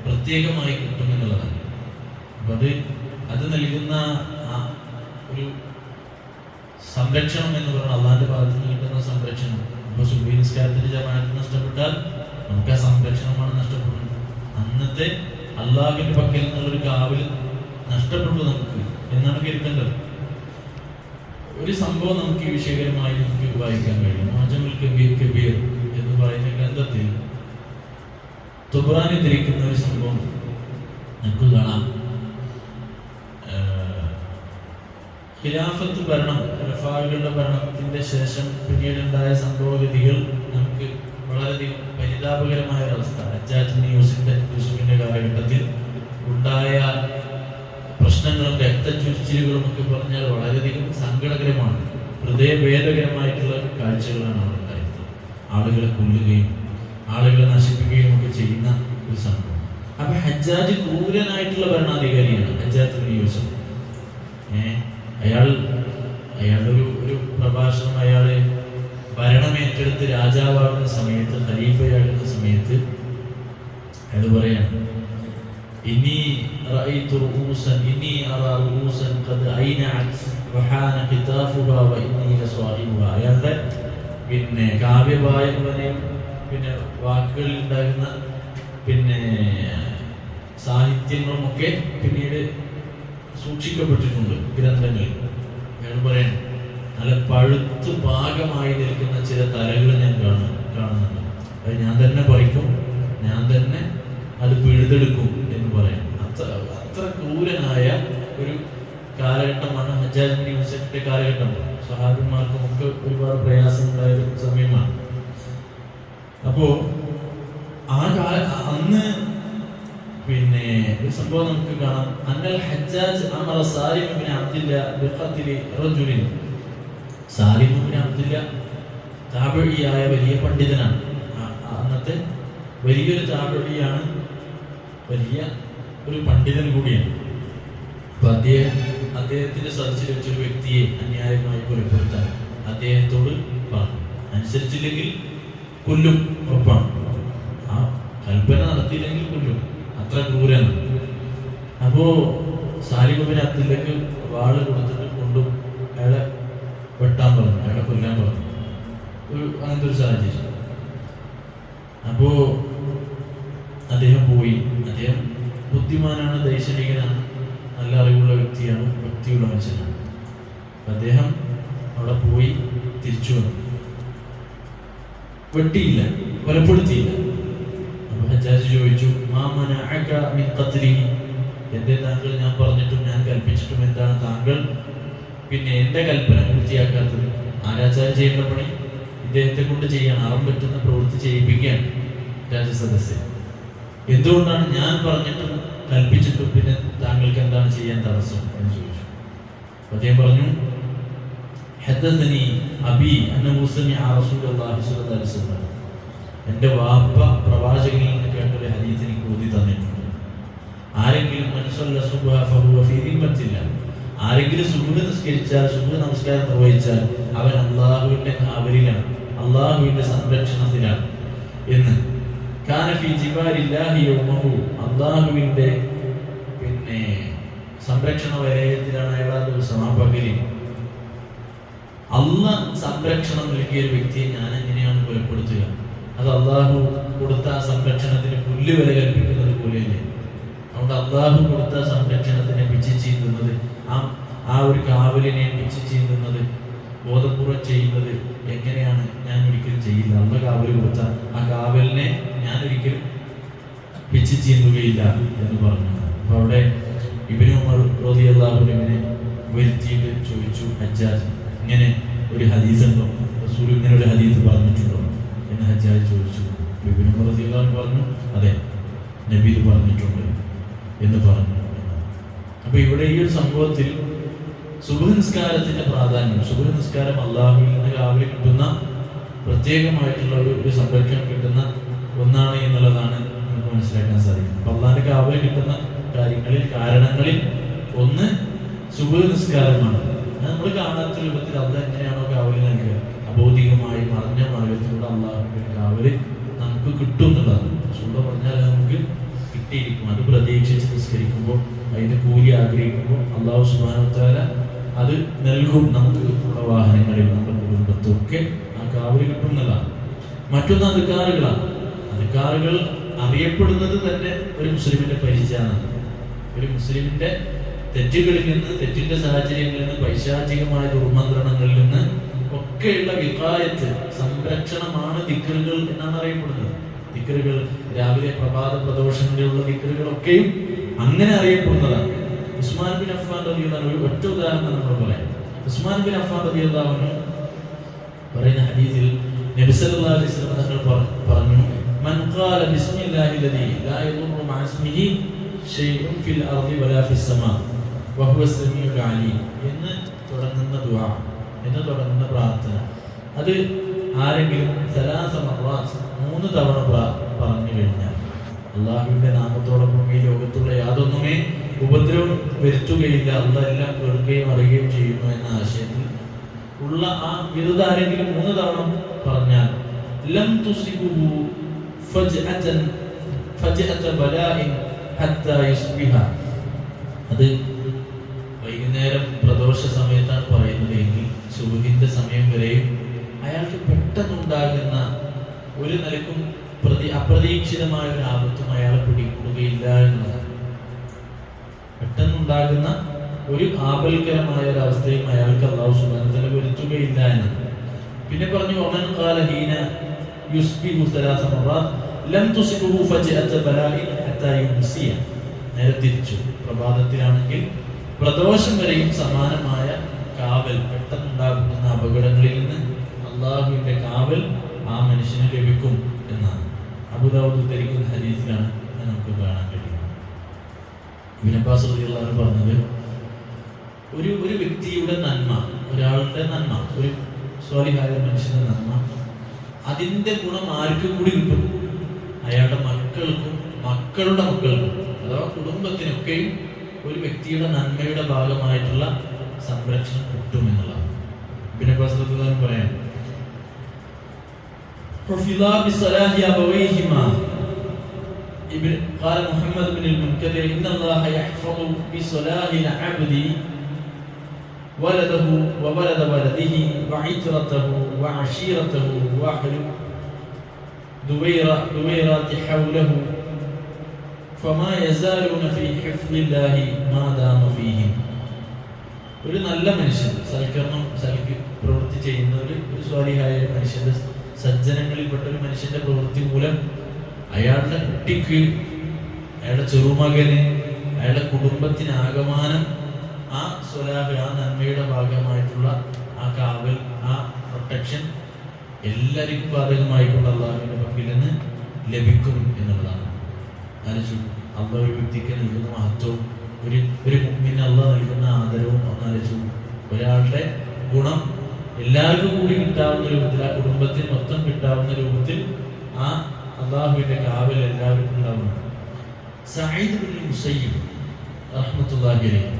പ്രത്യേകമായി കിട്ടുമെന്നുള്ളതാണ്. അപ്പൊ അത് നൽകുന്ന ആ ഒരു സംരക്ഷണം എന്ന് പറയുന്നത് അള്ളാഹിന്റെ ഭാഗത്ത് നിന്ന് കിട്ടുന്ന സംരക്ഷണം. ഇപ്പൊ സുബ്ഹി നിസ്കാരത്തിന്റെ ജമാഅത്ത് നഷ്ടപ്പെട്ടാൽ നമുക്ക് ആ സംരക്ഷണമാണ് നഷ്ടപ്പെടുന്നത്. അന്നത്തെ അള്ളാഹുവിന്റെ പക്കൽ നിന്നുള്ളൊരു കാവൽ നഷ്ടപ്പെട്ടു നമുക്ക് എന്നാണ് കരുതേണ്ടത്. ഒരു സംഭവം നമുക്ക് ഈ വിഷയകരമായി നമുക്ക് വായിക്കാൻ കഴിയും. മുഅ്ജമുൽ കബീർ എന്ന് പറയുന്ന ഗ്രന്ഥത്തിൽ തുബ്രാനി ധരിക്കുന്ന ഒരു സംഭവം നമുക്ക് കാണാം. ഖിലാഫത്ത് ഭരണം, ഖുലഫാകളുടെ ഭരണത്തിന്റെ ശേഷം പിന്നീടുണ്ടായ സംഭവഗതികൾ നമുക്ക് വളരെയധികം പരിതാപകരമായ ഒരവസ്ഥ. ഹജ്ജാജ് ബിൻ യൂസുഫിന്റെ കാലഘട്ടത്തിൽ ഉണ്ടായ പ്രശ്നങ്ങളും രക്തചൊരിച്ചിലുകളും ഒക്കെ പറഞ്ഞാൽ വളരെയധികം സങ്കടകരമാണ്, ഹൃദയഭേദകരമായിട്ടുള്ള കാഴ്ചകളാണ് അവിടെ ഉണ്ടായിരുന്നത്. ആളുകളെ കൊല്ലുകയും ആളുകളെ നശിപ്പിക്കുകയും ഒക്കെ ചെയ്യുന്ന ഒരു സംഭവം. അപ്പൊ ഹജ്ജാജ് ക്രൂരനായിട്ടുള്ള ഭരണാധികാരിയാണ് ഹജ്ജാജ് ബിൻ യൂസുഫ്. അയാളുടെ ഒരു പ്രഭാഷണം, അയാള് ഭരണം ഏറ്റെടുത്ത് രാജാവാകുന്ന സമയത്ത്, ഖലീഫയാകുന്ന സമയത്ത് അയാൾ പറയാണ്, ഇനി അയാളുടെ പിന്നെ കാവ്യവായനെയും പിന്നെ വാക്കുകളിൽ ഉണ്ടാകുന്ന പിന്നെ സാഹിത്യങ്ങളും ഒക്കെ പിന്നീട് സൂക്ഷിക്കപ്പെട്ടിട്ടുണ്ട് ഗ്രന്ഥങ്ങളിൽ. അയാൾ പറയണം, നല്ല പഴുത്ത് പാകമായി നിൽക്കുന്ന ചില തലകൾ ഞാൻ കാണുന്നുണ്ട്. അത് ഞാൻ തന്നെ പറിക്കും, ഞാൻ തന്നെ അത് പിഴുതെടുക്കും എന്ന് പറയാം. അത്ര ക്രൂരനായ ഒരു കാലഘട്ടമാണ് ഹജ്ജാജ് ബിൻ യൂസുഫിന്റെ കാലഘട്ടം. സഹാബിമാർക്കും ഒക്കെ ഒരുപാട് പ്രയാസമുണ്ടായ ഒരു സമയമാണ്. അപ്പോ അന്ന് പിന്നെ ഒരു സംഭവം നമുക്ക് കാണാം. അന്നൽ ഹജ്ജാജ് അമറ സാലിം ഇബ്നു അബ്ദില്ല ബിഖത്ലി റജുലിൻ. സാലിം ഇബ്നു അബ്ദില്ല താബിഈയായ വലിയ പണ്ഡിതനാണ്. അന്നത്തെ വലിയൊരു താബിഈയാണ്, വലിയ ഒരു പണ്ഡിതൻ കൂടിയാണ്. അപ്പൊ അദ്ദേഹത്തിന്റെ സദസ്സിൽ വെച്ചൊരു വ്യക്തിയെ അന്യായമായി കൊലപ്പെടുത്താൻ അദ്ദേഹത്തോട് പറഞ്ഞു. അനുസരിച്ചില്ലെങ്കിൽ കൊല്ലും, ഉറപ്പാണ്. ആ കൽപ്പന നടത്തിയില്ലെങ്കിൽ കൊല്ലും, അത്ര ക്രൂരനാണ്. അപ്പോ സാലിം ബിൻ അബ്ദുല്ലക്ക് വാള് കൊടുത്തിട്ട് കൊണ്ടു അയാളെ വെട്ടാൻ പറഞ്ഞു, അയാളെ കൊല്ലാൻ പറഞ്ഞു. അങ്ങനത്തെ ഒരു സാഹചര്യം. അപ്പോ അദ്ദേഹം പോയി. അദ്ദേഹം ബുദ്ധിമാനാണ്, ദൈക്ഷണികനാണ്, നല്ല അറിവുള്ള വ്യക്തിയാണ്, ഭക്തിയുള്ള മനുഷ്യനാണ്. അദ്ദേഹം അവിടെ പോയി തിരിച്ചു വന്നു. വെട്ടിയില്ല, കൊലപ്പെടുത്തിയില്ല. അപ്പൊ ഹജ്ജാജ് ചോദിച്ചു, എന്തേ താങ്കൾ ഞാൻ പറഞ്ഞിട്ടും ഞാൻ കൽപ്പിച്ചിട്ടും എന്താണ് താങ്കൾ പിന്നെ എന്റെ കൽപ്പന പൂർത്തിയാക്കാത്തത്? ആരാചാര്യ ചെയ്യേണ്ട പണി ഇദ്ദേഹത്തെ കൊണ്ട് ചെയ്യാൻ, അറം പറ്റുന്ന പ്രവൃത്തി ചെയ്യിപ്പിക്കുകയാണ് രാജസദസ്യൻ. എന്തുകൊണ്ടാണ് ഞാൻ പറഞ്ഞിട്ടും കൽപ്പിച്ചിട്ടും പിന്നെ താങ്കൾക്ക് എന്താണ് ചെയ്യാൻ തടസ്സം എന്ന് ചോദിച്ചു. അദ്ദേഹം പറഞ്ഞു, ഹദ്ദസനി അബി അന്നഹു സമിഅ റസൂലുള്ളാഹി സ്വല്ലല്ലാഹു അലൈഹി വസല്ലം, എൻ്റെ വാപ്പ പ്രവാചകനിൽ നിന്ന് കേട്ട ഒരു ഹദീസ് എനിക്ക് ഓതി തന്നിട്ടുണ്ട്. ആരെങ്കിലും മൻസല്ല സുബ്ഹ ഫഹുവ ഫീ ദിമ്മത്തില്ല, ആരെങ്കിലും സുബ്ഹ് നിസ്കരിച്ചാൽ, സുബ്ഹ് നമസ്കാരം നിർവഹിച്ചാൽ അവൻ അള്ളാഹുവിന്റെ കാവലിലാണ്, അള്ളാഹുവിന്റെ സംരക്ഷണത്തിലാണ് എന്ന്. കാന ഫീ ജിബാലില്ലാഹി യൗമഹു, അള്ളാഹുവിന്റെ പിന്നെ സംരക്ഷണ വലയത്തിലാണ് അയാൾ ആ ദിവസം, ആ പകലിൽ. അള്ളാഹ് സംരക്ഷണം നൽകിയ ഒരു വ്യക്തിയെ ഞാൻ എങ്ങനെയാണ് കൊലപ്പെടുത്തുക? അത് അള്ളാഹു കൊടുത്ത ആ സംരക്ഷണത്തിന് പുല്ല് വില കൽപ്പിക്കുന്നത് പോലെയല്ലേ? അതുകൊണ്ട് അള്ളാഹു കൊടുത്ത സംരക്ഷണത്തിനെ പിച്ച് ചീന്തുന്നത്, ആ ഒരു കാവലിനെ പിച്ച് ചീന്തുന്നത്, ബോധപൂർവം ചെയ്യുന്നത് എങ്ങനെയാണ്? ഞാൻ ഒരിക്കലും ചെയ്യില്ല. അള്ള കാവല് കൊടുത്ത ആ കാവലിനെ ഞാൻ ഒരിക്കലും പിച്ച് ചീന്തുകയില്ല എന്ന് പറഞ്ഞു. അപ്പൊ അവിടെ ഇബ്നു ഉമർ റളിയല്ലാഹു അൻഹുവിനെ വരുത്തിയിട്ട് ചോദിച്ചു, ഹജ്ജാജ് ഇങ്ങനെ ഒരു ഹദീസ് ഉണ്ടോ, റസൂൽ ഇങ്ങനെ ഒരു ഹദീസ് പറഞ്ഞിട്ടുണ്ടോ എന്ന് ഹജ്ജാജ് ചോദിച്ചു. ഇബ്നു ഉമർ റളിയല്ലാഹു അൻഹു പറഞ്ഞു, അതെ നബി ഇത് പറഞ്ഞിട്ടുണ്ട് എന്ന് പറഞ്ഞു. അപ്പൊ ഇവിടെ ഈ ഒരു സംഭവത്തിൽ സുബ്ഹ് നിസ്കാരത്തിന്റെ പ്രാധാന്യം, സുബ്ഹ് നിസ്കാരം അള്ളാഹുവിൽ നിന്ന് കാവല് കിട്ടുന്ന പ്രത്യേകമായിട്ടുള്ള ഒരു സംരക്ഷണം കിട്ടുന്ന ഒന്നാണ് എന്നുള്ളതാണ് നമുക്ക് മനസ്സിലാക്കാൻ സാധിക്കുന്നത്. അപ്പൊ അള്ളാഹിന്റെ കാവല് കിട്ടുന്ന കാര്യങ്ങളിൽ, കാരണങ്ങളിൽ ഒന്ന് സുബ്ഹ് നിസ്കാരമാണ്. നമ്മൾ കാണാത്ത രൂപത്തിൽ അള്ളാഹ് എങ്ങനെയാണോ കാവല് നൽകുക, അബോധികമായി മറഞ്ഞ മാർഗത്തിലൂടെ അള്ളാഹുവിന്റെ കാവല് നമുക്ക് കിട്ടും എന്നുള്ളതാണ്. സുബ്ഹ് പറഞ്ഞാൽ നമുക്ക് കിട്ടിയിരിക്കും. അത് പ്രതീക്ഷിച്ച് നിസ്കരിക്കുമ്പോൾ, അതിന്റെ കൂലി ആഗ്രഹിക്കുമ്പോൾ അള്ളാഹു സുബ്ഹാനഹു വ തആല അത് നൽകും. നമുക്ക് നമ്മുടെ വാഹനങ്ങളിൽ, നമ്മുടെ കുടുംബത്തൊക്കെ ആ കാവല് കിട്ടുന്നതാണ്. മറ്റൊന്ന് അധികാറുകളാണ്. അധികാറുകൾ അറിയപ്പെടുന്നത് തന്നെ ഒരു മുസ്ലിമിന്റെ പരിചയമാണ്. ഒരു മുസ്ലിമിന്റെ തെറ്റുകളിൽ നിന്ന്, തെറ്റിന്റെ സാഹചര്യങ്ങളിൽ നിന്ന്, പൈശാചികമായ ദുർമന്ത്രണങ്ങളിൽ നിന്ന് ഒക്കെയുള്ള വികായത്ത്, സംരക്ഷണമാണ് ദിക്റുകൾ എന്നാണ് അറിയപ്പെടുന്നത്. ദിക്റുകൾ, രാവിലെ പ്രഭാത പ്രദോഷങ്ങളിലുള്ള ദിക്റുകളൊക്കെയും അങ്ങനെ അറിയപ്പെടുന്നതാണ്. ഉസ്മാൻ ബിൻ അഫ്ഫാൻ റളിയല്ലാഹു അൻഹു, ഒറ്റ ഉദാഹരണം നമ്മൾ പറയാം. ഉസ്മാൻ ബിൻ അഫ്ഫാൻ റളിയല്ലാഹു അൻഹു പറയുന്ന ഹദീസിൽ നബി സല്ലല്ലാഹു അലൈഹി വസല്ലം തങ്ങൾ പറഞ്ഞു, മൻ ഖാല ബിസ്മില്ലാഹി ലദീ ലാ യദുറു മഅ ഇസ്മിഹി ഷൈഉൻ ഫിൽ അർളി വലാ ഫിസ് സമാ വഹുവ സമീഉൽ അലീം എന്ന് തുടങ്ങുന്ന ദുആ, എന്ന് തുടങ്ങുന്ന പ്രാർത്ഥന, അത് ആരെങ്കിലും സലാസ മർറാത്ത് 3 തവണ പറഞ്ഞു കഴിഞ്ഞാൽ അള്ളാഹുവിന്റെ നാമത്തോടൊപ്പം ഈ ലോകത്തുള്ള യാതൊന്നുമേ ഉപദ്രവം വരുത്തുകയില്ല, അള്ളാഹ് എല്ലാം കേൾക്കുകയും അറിയുകയും ചെയ്യുന്നു എന്ന ആശയത്തിൽ ഉള്ള ആ വിരുദ്ധ ആരെങ്കിലും 3 തവണ പറഞ്ഞാൽ ലം തുസിബുഹു ഫജ്അത ബലാഇൻ ഹത്താ യുസ്ബിഹ, അത് വൈകുന്നേരം പ്രദോഷ സമയത്താണ് പറയുന്നത് എങ്കിൽ സുബ്ഹിന്റെ സമയം വരെയും അയാൾക്ക് പെട്ടെന്നുണ്ടാകുന്ന ഒരു നിലക്കും അപ്രതീക്ഷിതമായ ഒരു ആപത്തും അയാളെ പിടികൂടുകയില്ല എന്നതാണ്. പെട്ടെന്നുണ്ടാകുന്ന ഒരു ആപൽക്കരമായ ഒരു അവസ്ഥയും അയാൾക്ക് അല്ലാഹു സുബ്ഹാനഹു വ തആല വരുത്തുകയില്ല എന്നാണ്. പിന്നെ പറഞ്ഞു, വമൻ ഖാല ഹീന യുസ്ബിഹു സലാസ മറാത്ത് ലം തുസിബുഹു ഫജ്അത ബലാഇൻ ഹത്താ യുംസിയ, നേരെ തിരിച്ചു, പ്രഭാതത്തിലാണെങ്കിൽ പ്രദോഷം വരെയും സമാനമായ കാവൽ, പെട്ടെന്നുണ്ടാകുന്ന അപകടങ്ങളിൽ നിന്ന് അള്ളാഹുവിന്റെ കാവൽ ആ മനുഷ്യന് ലഭിക്കും എന്നാണ് അബൂദാവൂദ് ഉദ്ധരിക്കുന്ന ഹദീസിലാണ് നമുക്ക് കാണാൻ കഴിയുന്നത്. ഇബ്നു അബ്ബാസ് റളിയല്ലാഹു അൻഹു പറഞ്ഞത്, ഒരു വ്യക്തിയുടെ നന്മ, ഒരാളുടെ നന്മ, ഒരു സ്വാലിഹായ മനുഷ്യന്റെ നന്മ, അതിന്റെ ഗുണം ആർക്ക് കൂടി കിട്ടും? അയാളുടെ മക്കൾക്കും മക്കളുടെ മക്കൾക്കും, അഥവാ കുടുംബത്തിനൊക്കെയും ഒരു വ്യക്തിയുടെ നന്മയുടെ ഭാഗമായിട്ടുള്ള സംരക്ഷണം കിട്ടുമെന്നുള്ളതാണ്. ഇബ്നു അബ്ബാസ് റളിയല്ലാഹു അൻഹു പറയാം, قال محمد بن المنكدر إن الله يحفظ بصلاح العبد ولده وولد ولده وعترته وعشيرته وأهل دويرات حوله فما يزالون في حفظ الله ما دام فيهم. ഒരു നല്ല മനുഷ്യൻ പ്രവൃത്തി ചെയ്യുന്ന ഒരു സ്വാലിഹായ മനുഷ്യന്റെ സജ്ജനങ്ങളിൽപ്പെട്ട ഒരു മനുഷ്യന്റെ പ്രവൃത്തി മൂലം അയാളുടെ കുട്ടിക്ക്, അയാളുടെ ചെറുമകന്, അയാളുടെ കുടുംബത്തിനാകമാനം ആ സ്വലാഹ്, ആ നന്മയുടെ ഭാഗമായിട്ടുള്ള ആ കാവൽ, ആ പ്രൊട്ടക്ഷൻ എല്ലാവർക്കും ബാധകമായിട്ടുള്ള അള്ളാഹുവിന്റെ പക്കൽ നിന്ന് ലഭിക്കും എന്നുള്ളതാണ്. ആലോചിച്ചു, അള്ളാഹ് ഒരു വ്യക്തിക്ക് നൽകുന്ന മഹത്വവും ഒരു മുഅ്മിന് അള്ളാഹ് നൽകുന്ന ആദരവും ഒന്നാലോചിച്ചു. ഒരാളുടെ ഗുണം എല്ലാവർക്കും കൂടി കിട്ടാവുന്ന രൂപത്തിൽ, ആ കുടുംബത്തിന് മൊത്തം കിട്ടാവുന്ന രൂപത്തിൽ ആ അള്ളാഹുവിന്റെ കാവൽ എല്ലാവർക്കും ഉണ്ടാവുന്നു. സഈദ് ഇബ്നുൽ മുസയ്യിബ് റഹ്മത്തുള്ളാഹി അലൈഹി,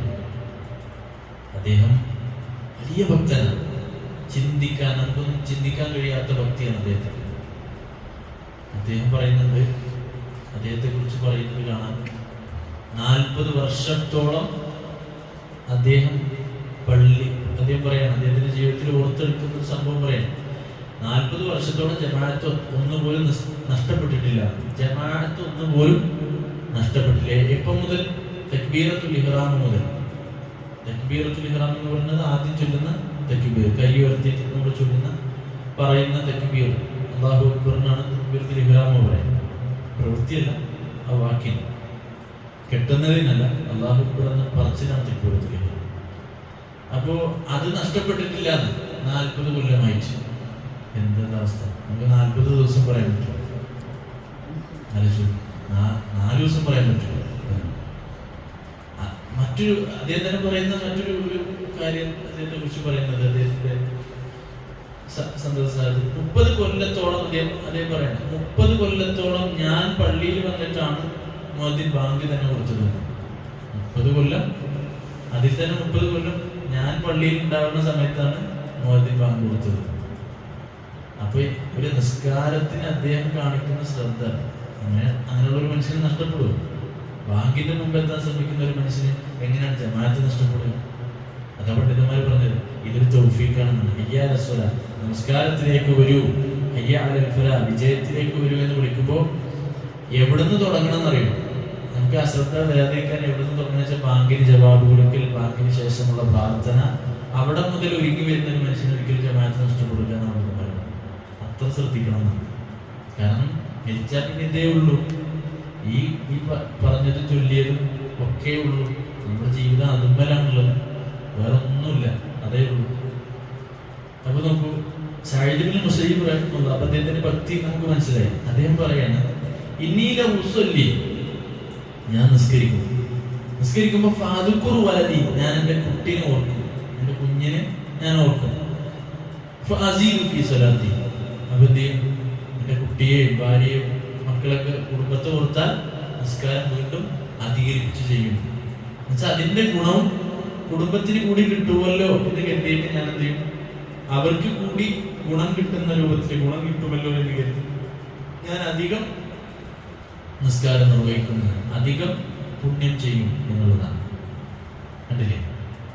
അദ്ദേഹം വലിയ ഭക്തനാണ്. നമുക്കൊന്നും ചിന്തിക്കാൻ കഴിയാത്ത ഭക്തിയാണ് അദ്ദേഹത്തിന്. അദ്ദേഹം പറയുന്നത്, അദ്ദേഹത്തെ കുറിച്ച് പറയുന്നത് കാണാൻ, 40 വർഷത്തോളം അദ്ദേഹം പറയാണ്, അദ്ദേഹത്തിന്റെ ജീവിതത്തിൽ ഓർത്തെടുക്കുന്ന ഒരു സംഭവം പറയാണ്. 40 വർഷത്തോളം ജമാഅത്ത് ഒന്നുപോലും നഷ്ടപ്പെട്ടിട്ടില്ല. ജമാഅത്ത് ഒന്നുപോലും നഷ്ടപ്പെട്ടില്ല. എപ്പം മുതൽ? തക്ബീറത്തുൽ ഇഹ്റാം മുതൽ. തക്ബീറത്തുൽ ഇഹ്റാം എന്ന് പറയുന്നത് ആദ്യം ചൊല്ലുന്ന തക്ബീർ, കൈ ഉയർത്തിയിട്ട് നമ്മൾ പറയുന്ന തക്ബീർ, അല്ലാഹു അക്ബർ എന്നാണ് തക്ബീറത്തുൽ ഇഹ്റാം പറയുന്നത്. പ്രവൃത്തിയല്ല, ആ വാക്കിന് കെട്ടുന്നതിനല്ല, അല്ലാഹു അക്ബർ എന്ന പറച്ചിലാണ് തക്ബീറത്തുൽ ഇഹ്റാം. അപ്പോ അത് നഷ്ടപ്പെട്ടിട്ടില്ല. 40 കൊല്ലമായിട്ട് എന്താ അവസ്ഥ? നമുക്ക് 40 ദിവസം പറയാൻ പറ്റും, 4 ദിവസം പറയാൻ പറ്റും. മറ്റൊരു അദ്ദേഹം തന്നെ പറയുന്ന മറ്റൊരു കാര്യം അദ്ദേഹത്തെ കുറിച്ച് പറയുന്നത്, അദ്ദേഹത്തിന്റെ സന്ദർശനം 30 കൊല്ലത്തോളം അദ്ദേഹം പറയണം, 30 കൊല്ലത്തോളം ഞാൻ പള്ളിയിൽ വന്നിട്ടാണ് മുഅദ്ദിൻ ബാങ്ക് തന്നെ കൊടുത്തത്. 30 കൊല്ലം, അതിൽ തന്നെ 30 കൊല്ലം ഞാൻ പള്ളിയിൽ ഉണ്ടാവുന്ന സമയത്താണ് മുഅദ്ദിൻ ബാങ്ക് കൊടുത്തത്. അപ്പൊ ഒരു നിസ്കാരത്തിന് അദ്ദേഹം കാണിക്കുന്ന ശ്രദ്ധ, അങ്ങനെയുള്ള ഒരു മനുഷ്യന് നഷ്ടപ്പെടും. ബാങ്കിന്റെ മുമ്പ് എത്താൻ ശ്രമിക്കുന്ന ഒരു മനുഷ്യന് എങ്ങനെയാണ് ജമാഅത്ത് നഷ്ടപ്പെടുക? അതാ പണ്ഡിതന്മാർ പറഞ്ഞത്, ഇതൊരു തൗഫീഖാണെന്നാണ്. ഹയ്യ അലൽ സ്വലാ, നമസ്കാരത്തിലേക്ക് വരൂ, ഹയ്യ അലൽ ഫലാ, വിജയത്തിലേക്ക് വരൂ എന്ന് വിളിക്കുമ്പോൾ എവിടുന്ന് തുടങ്ങണം എന്നറിയും. നമുക്ക് അശ്രദ്ധ വരാതിരിക്കാൻ എവിടുന്ന് തുടങ്ങുന്ന വെച്ചാൽ ബാങ്കിന് ജവാബ് കൊടുക്കൽ, ബാങ്കിന് ശേഷമുള്ള പ്രാർത്ഥന, അവിടെ മുതൽ ഒരുങ്ങി വരുന്ന ഒരു മനുഷ്യന് ഒരിക്കലും ജമാഅത്ത് നഷ്ടപ്പെടില്ല എന്നാണ് പറയുന്നത്. അത്ര ശ്രദ്ധിക്കണം എന്നാണ്. കാരണം മരിച്ചാൽ പിന്നെ ഇതേ ഉള്ളൂ, ഈ പറഞ്ഞതും ചൊല്ലിയതും ഒക്കെ ഉള്ളൂ. നമ്മുടെ ജീവിതം അതുമ്മലാണുള്ളത്, വേറെ ഒന്നുമില്ല, അതേ ഉള്ളൂ. അപ്പൊ നോക്കൂ, സഈദ് ഇബ്നുൽ മുസയ്യിബ് റഹിമഹുല്ലാഹ്, അപ്പൊ അദ്ദേഹത്തിന്റെ ഭക്തി നമുക്ക് മനസ്സിലായി. അദ്ദേഹം പറയാണ്, ഇന്നീല ഉസല്ലി, ഞാൻ നിസ്കരിക്കുമ്പോ ഫാദുക്കുർ വലദി, ഞാൻ എൻ്റെ കുട്ടീനെ ഓർക്കും, എൻ്റെ കുഞ്ഞിനെ ഞാൻ ഓർക്കും. ഫഅസീദു ഫീ സ്വലാത്തി, അപ്പൊ എന്ത് ചെയ്യും? എൻ്റെ കുട്ടിയെയും ഭാര്യയും മക്കളൊക്കെ കുടുംബത്തെ ഓർത്താൽ നിസ്കാരം വീണ്ടും അധികരിപ്പിച്ച് ചെയ്യും. എന്നുവെച്ചാൽ അതിന്റെ ഗുണം കുടുംബത്തിന് കൂടി കിട്ടുമല്ലോ എന്ന് കരുതിയിട്ട് ഞാൻ എന്ത് ചെയ്യും? അവർക്ക് കൂടി ഗുണം കിട്ടുന്ന രൂപത്തിൽ ഗുണം കിട്ടുമല്ലോ എന്ന് കരുതി ഞാൻ അധികം നിസ്കാരം നിർവഹിക്കുന്നത്, അധികം പുണ്യം ചെയ്യും എന്നുള്ളതാണ്. കണ്ടില്ലേ?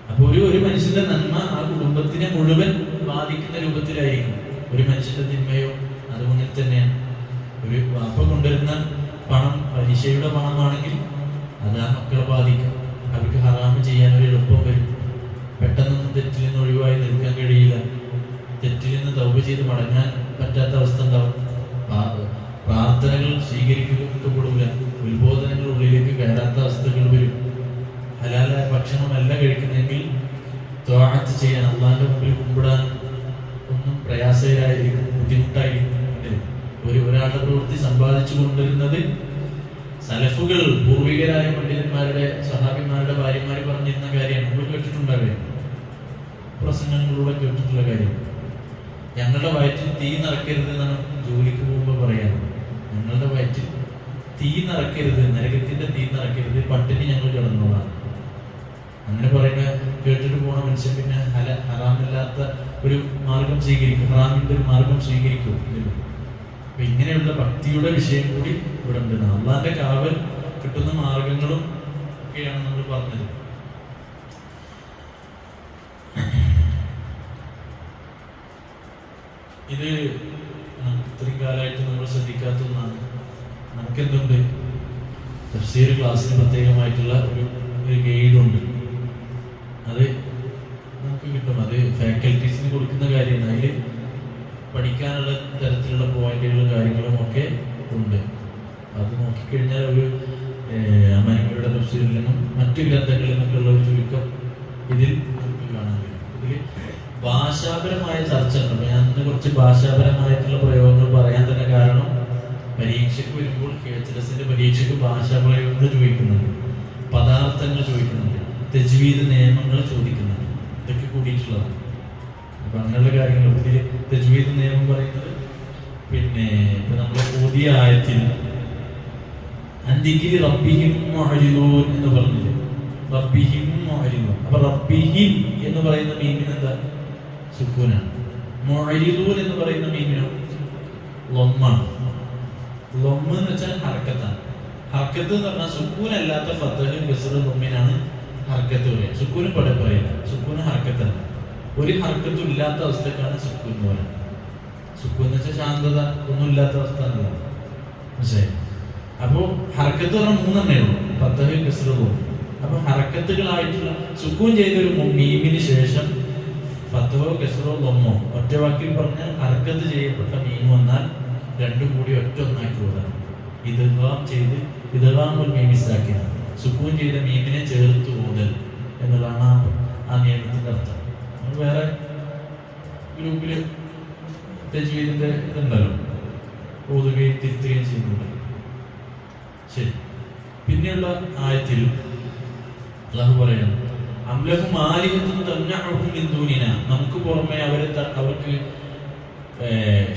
അപ്പൊ ഒരു മനുഷ്യന്റെ നന്മ ആ കുടുംബത്തിനെ മുഴുവൻ ബാധിക്കുന്ന രൂപത്തിലായിരിക്കും. ഒരു മനുഷ്യന്റെ തിന്മയോ അതുമുന്നിൽ തന്നെയാണ്. ഒരു വാപ്പ കൊണ്ടുവരുന്ന പണം പലിശയുടെ പണമാണെങ്കിൽ അത് ആ മക്കളെ ബാധിക്കും. അവർക്ക് ഹറാമ് ചെയ്യാൻ ഒരു എളുപ്പം വരും. പെട്ടെന്നൊന്നും തെറ്റിൽ നിന്ന് ഒഴിവായി നിൽക്കാൻ കഴിയില്ല. തെറ്റിൽ നിന്ന് തൗബ ചെയ്ത് മടങ്ങാൻ പറ്റാത്ത അവസ്ഥ ഉണ്ടാവും. പ്രാർത്ഥനകൾ സ്വീകരിക്കപ്പെടില്ല. ഉത്ബോധനങ്ങൾ ഉള്ളിലേക്ക് കയറാത്ത അവസ്ഥകൾ വരും. ഹലാലായ ഭക്ഷണമല്ല കഴിക്കുന്നെങ്കിൽ ത്വാഅത്ത് ചെയ്യാൻ, അള്ളാന്റെ മുമ്പിൽ കുമ്പിടാൻ ഒന്നും പ്രയാസകരായിരിക്കും, ബുദ്ധിമുട്ടായിരിക്കും. ഒരാളുടെ പ്രവൃത്തി സമ്പാദിച്ചു കൊണ്ടിരുന്നത് സലഫുകൾ, പൂർവികരായ പണ്ഡിതന്മാരുടെ, സഹാബിമാരുടെ ഭാര്യമാര് പറഞ്ഞിരുന്ന കാര്യമാണ്. നമ്മൾ കേട്ടിട്ടുണ്ടാവേ, പ്രസംഗങ്ങളിലൂടെ കേട്ടിട്ടുള്ള കാര്യം. ഞങ്ങളുടെ വയറ്റിൽ തീ നിറക്കരുത് എന്നാണ് ജോലിക്ക് പോകുമ്പോൾ പറയാറ്. ഞങ്ങളുടെ വയറ്റിൽ തീ നിറക്കരുത്, നരകത്തിന്റെ തീ നിറക്കരുത്, പട്ടിണി ഞങ്ങൾ കിടന്നോളാം. അങ്ങനെ പറയുന്ന കേട്ടിട്ട് പോണ മനുഷ്യൻ പിന്നെ ഹറാമില്ലാത്ത ഒരു മാർഗം സ്വീകരിക്കും, ഹറാമിന്റെ ഒരു മാർഗം സ്വീകരിക്കും. അപ്പൊ ഇങ്ങനെയുള്ള ഭക്തിയുടെ വിഷയം കൂടി ഇവിടെ ഉണ്ട്. അള്ളാന്റെ കാവൽ കിട്ടുന്ന മാർഗങ്ങളും ഒക്കെയാണ് നമ്മൾ പറഞ്ഞത്. ഇത് നമുക്ക് ഇത്രയും കാലമായിട്ട് നമ്മൾ ശ്രദ്ധിക്കാത്ത ഒന്നാണ്. നമുക്കെന്തുണ്ട്, തഫ്സീർ ക്ലാസ്സിന് പ്രത്യേകമായിട്ടുള്ള ഒരു ഗൈഡുണ്ട്. അത് നമുക്ക് കിട്ടും. അത് ഫാക്കൽറ്റീസിന് കൊടുക്കുന്ന കാര്യമാണ്. അതിൽ പഠിക്കാനുള്ള തരത്തിലുള്ള പോയിന്റുകളും കാര്യങ്ങളും ഒക്കെ ഉണ്ട്. അത് നോക്കിക്കഴിഞ്ഞാൽ ഒരു അമാനിയുടെ തഫ്സീറിൽ നിന്നും മറ്റു ഗ്രന്ഥങ്ങളിൽ നിന്നൊക്കെയുള്ള ഒരു ചുരുക്കം ഇതിൽ നമുക്ക് കാണാൻ കഴിയും. ഇതിൽ ഭാഷാപരമായ ചർച്ചകൾ, ഞാൻ ഇന്ന് കുറച്ച് ഭാഷാപരമായിട്ടുള്ള പ്രയോഗങ്ങൾ പറയാൻ തന്നെ കാരണം, പരീക്ഷയ്ക്ക് വരുമ്പോൾ KHS പരീക്ഷയ്ക്ക് ഭാഷാ പ്രയോഗങ്ങൾ ചോദിക്കുന്നുണ്ട്, പദാർത്ഥങ്ങൾ ചോദിക്കുന്നുണ്ട്, തജ്വീദ് നിയമങ്ങൾ ചോദിക്കുന്നുണ്ട്. ഇതൊക്കെ കൂടിയിട്ടുള്ളതാണ്. അപ്പൊ അങ്ങനെയുള്ള കാര്യങ്ങൾ ഇതിൽ തജ്വീദ് നിയമം പറയുന്നത്, പിന്നെ ഇപ്പൊ നമ്മൾ പുതിയ ആയത്തിൽ അന്തിക്ക് റബ്ബിഹിം മുഅരിദൂൻ എന്ന് പറഞ്ഞത്, റബ്ബിഹിം മുഅരിദൂൻ. അപ്പൊ റബ്ബിഹിം എന്ന് പറയുന്ന മീമിന് എന്താ? സുക്കൂനാണ്. മുഅരിദൂൻ എന്ന് പറയുന്ന മീമിനോ ലൊമ്മാണ്. ലൊമ്മ് എന്ന് വെച്ചാൽ ഹർക്കത്താണ്. ഹർക്കത്ത് എന്ന് പറഞ്ഞാൽ സുക്കൂനല്ലാത്ത ഫത്ഹ് കസ്ർ ലൊമ്മിനാണ് ഹർക്കത്ത് പറയുക. സുക്കൂന് പറയില്ല, സുക്കൂന് ഹർക്കത്താണ്. ഒരു ഹർക്കത്തും ഇല്ലാത്ത അവസ്ഥക്കാണ് സുക്കൂൻ എന്ന് പറയുന്നത്. സുക്കൂൻ എന്ന് വെച്ചാൽ ശാന്തത, ഒന്നും ഇല്ലാത്ത അവസ്ഥ എന്നല്ല, മനസ്സിലായി? അപ്പോ ഹർക്കത്ത് പറഞ്ഞാൽ മൂന്നെണ്ണേ ഉള്ളൂ, ഫത്ഹ് കസ്ർ ലൊം. അപ്പൊ ഹർക്കത്തുകളായിട്ടുള്ള സുക്കൂൻ ചെയ്തൊരു മീമിന് ശേഷം ഫത്ഹോ കസ്റോ ലൊമ്മോ ഒറ്റ വാക്കിൽ പറഞ്ഞാൽ ഹർക്കത്ത് ചെയ്യപ്പെട്ട മീം വന്നാൽ രണ്ടും കൂടി ഒറ്റ ഒന്നാക്കി ഓതണം. ഇദ്ഗാം ചെയ്ത് ഇദ്ഗാമുൽ മീമിസാക്കി സുക്കൂൻ ചെയ്ത മീമിനെ ചേർത്ത് ഓതൽ എന്നുള്ളതാണ് ആ നിയമത്തിന്റെ അർത്ഥം. വേറെ ഗ്രൂപ്പില് തജ്വീദിന്റെ ഇതുണ്ടല്ലോ, ഓതുകയും തിരുത്തുകയും ചെയ്യുന്നുണ്ട്. ശരി, പിന്നെയുള്ള ആയത്തിൽ അല്ലാഹു പറയുന്നു, അംലഹും ആലിഹത്തും തംനഉഹും മിൻ ദൂനിന, നമുക്ക് പുറമെ അവർക്ക്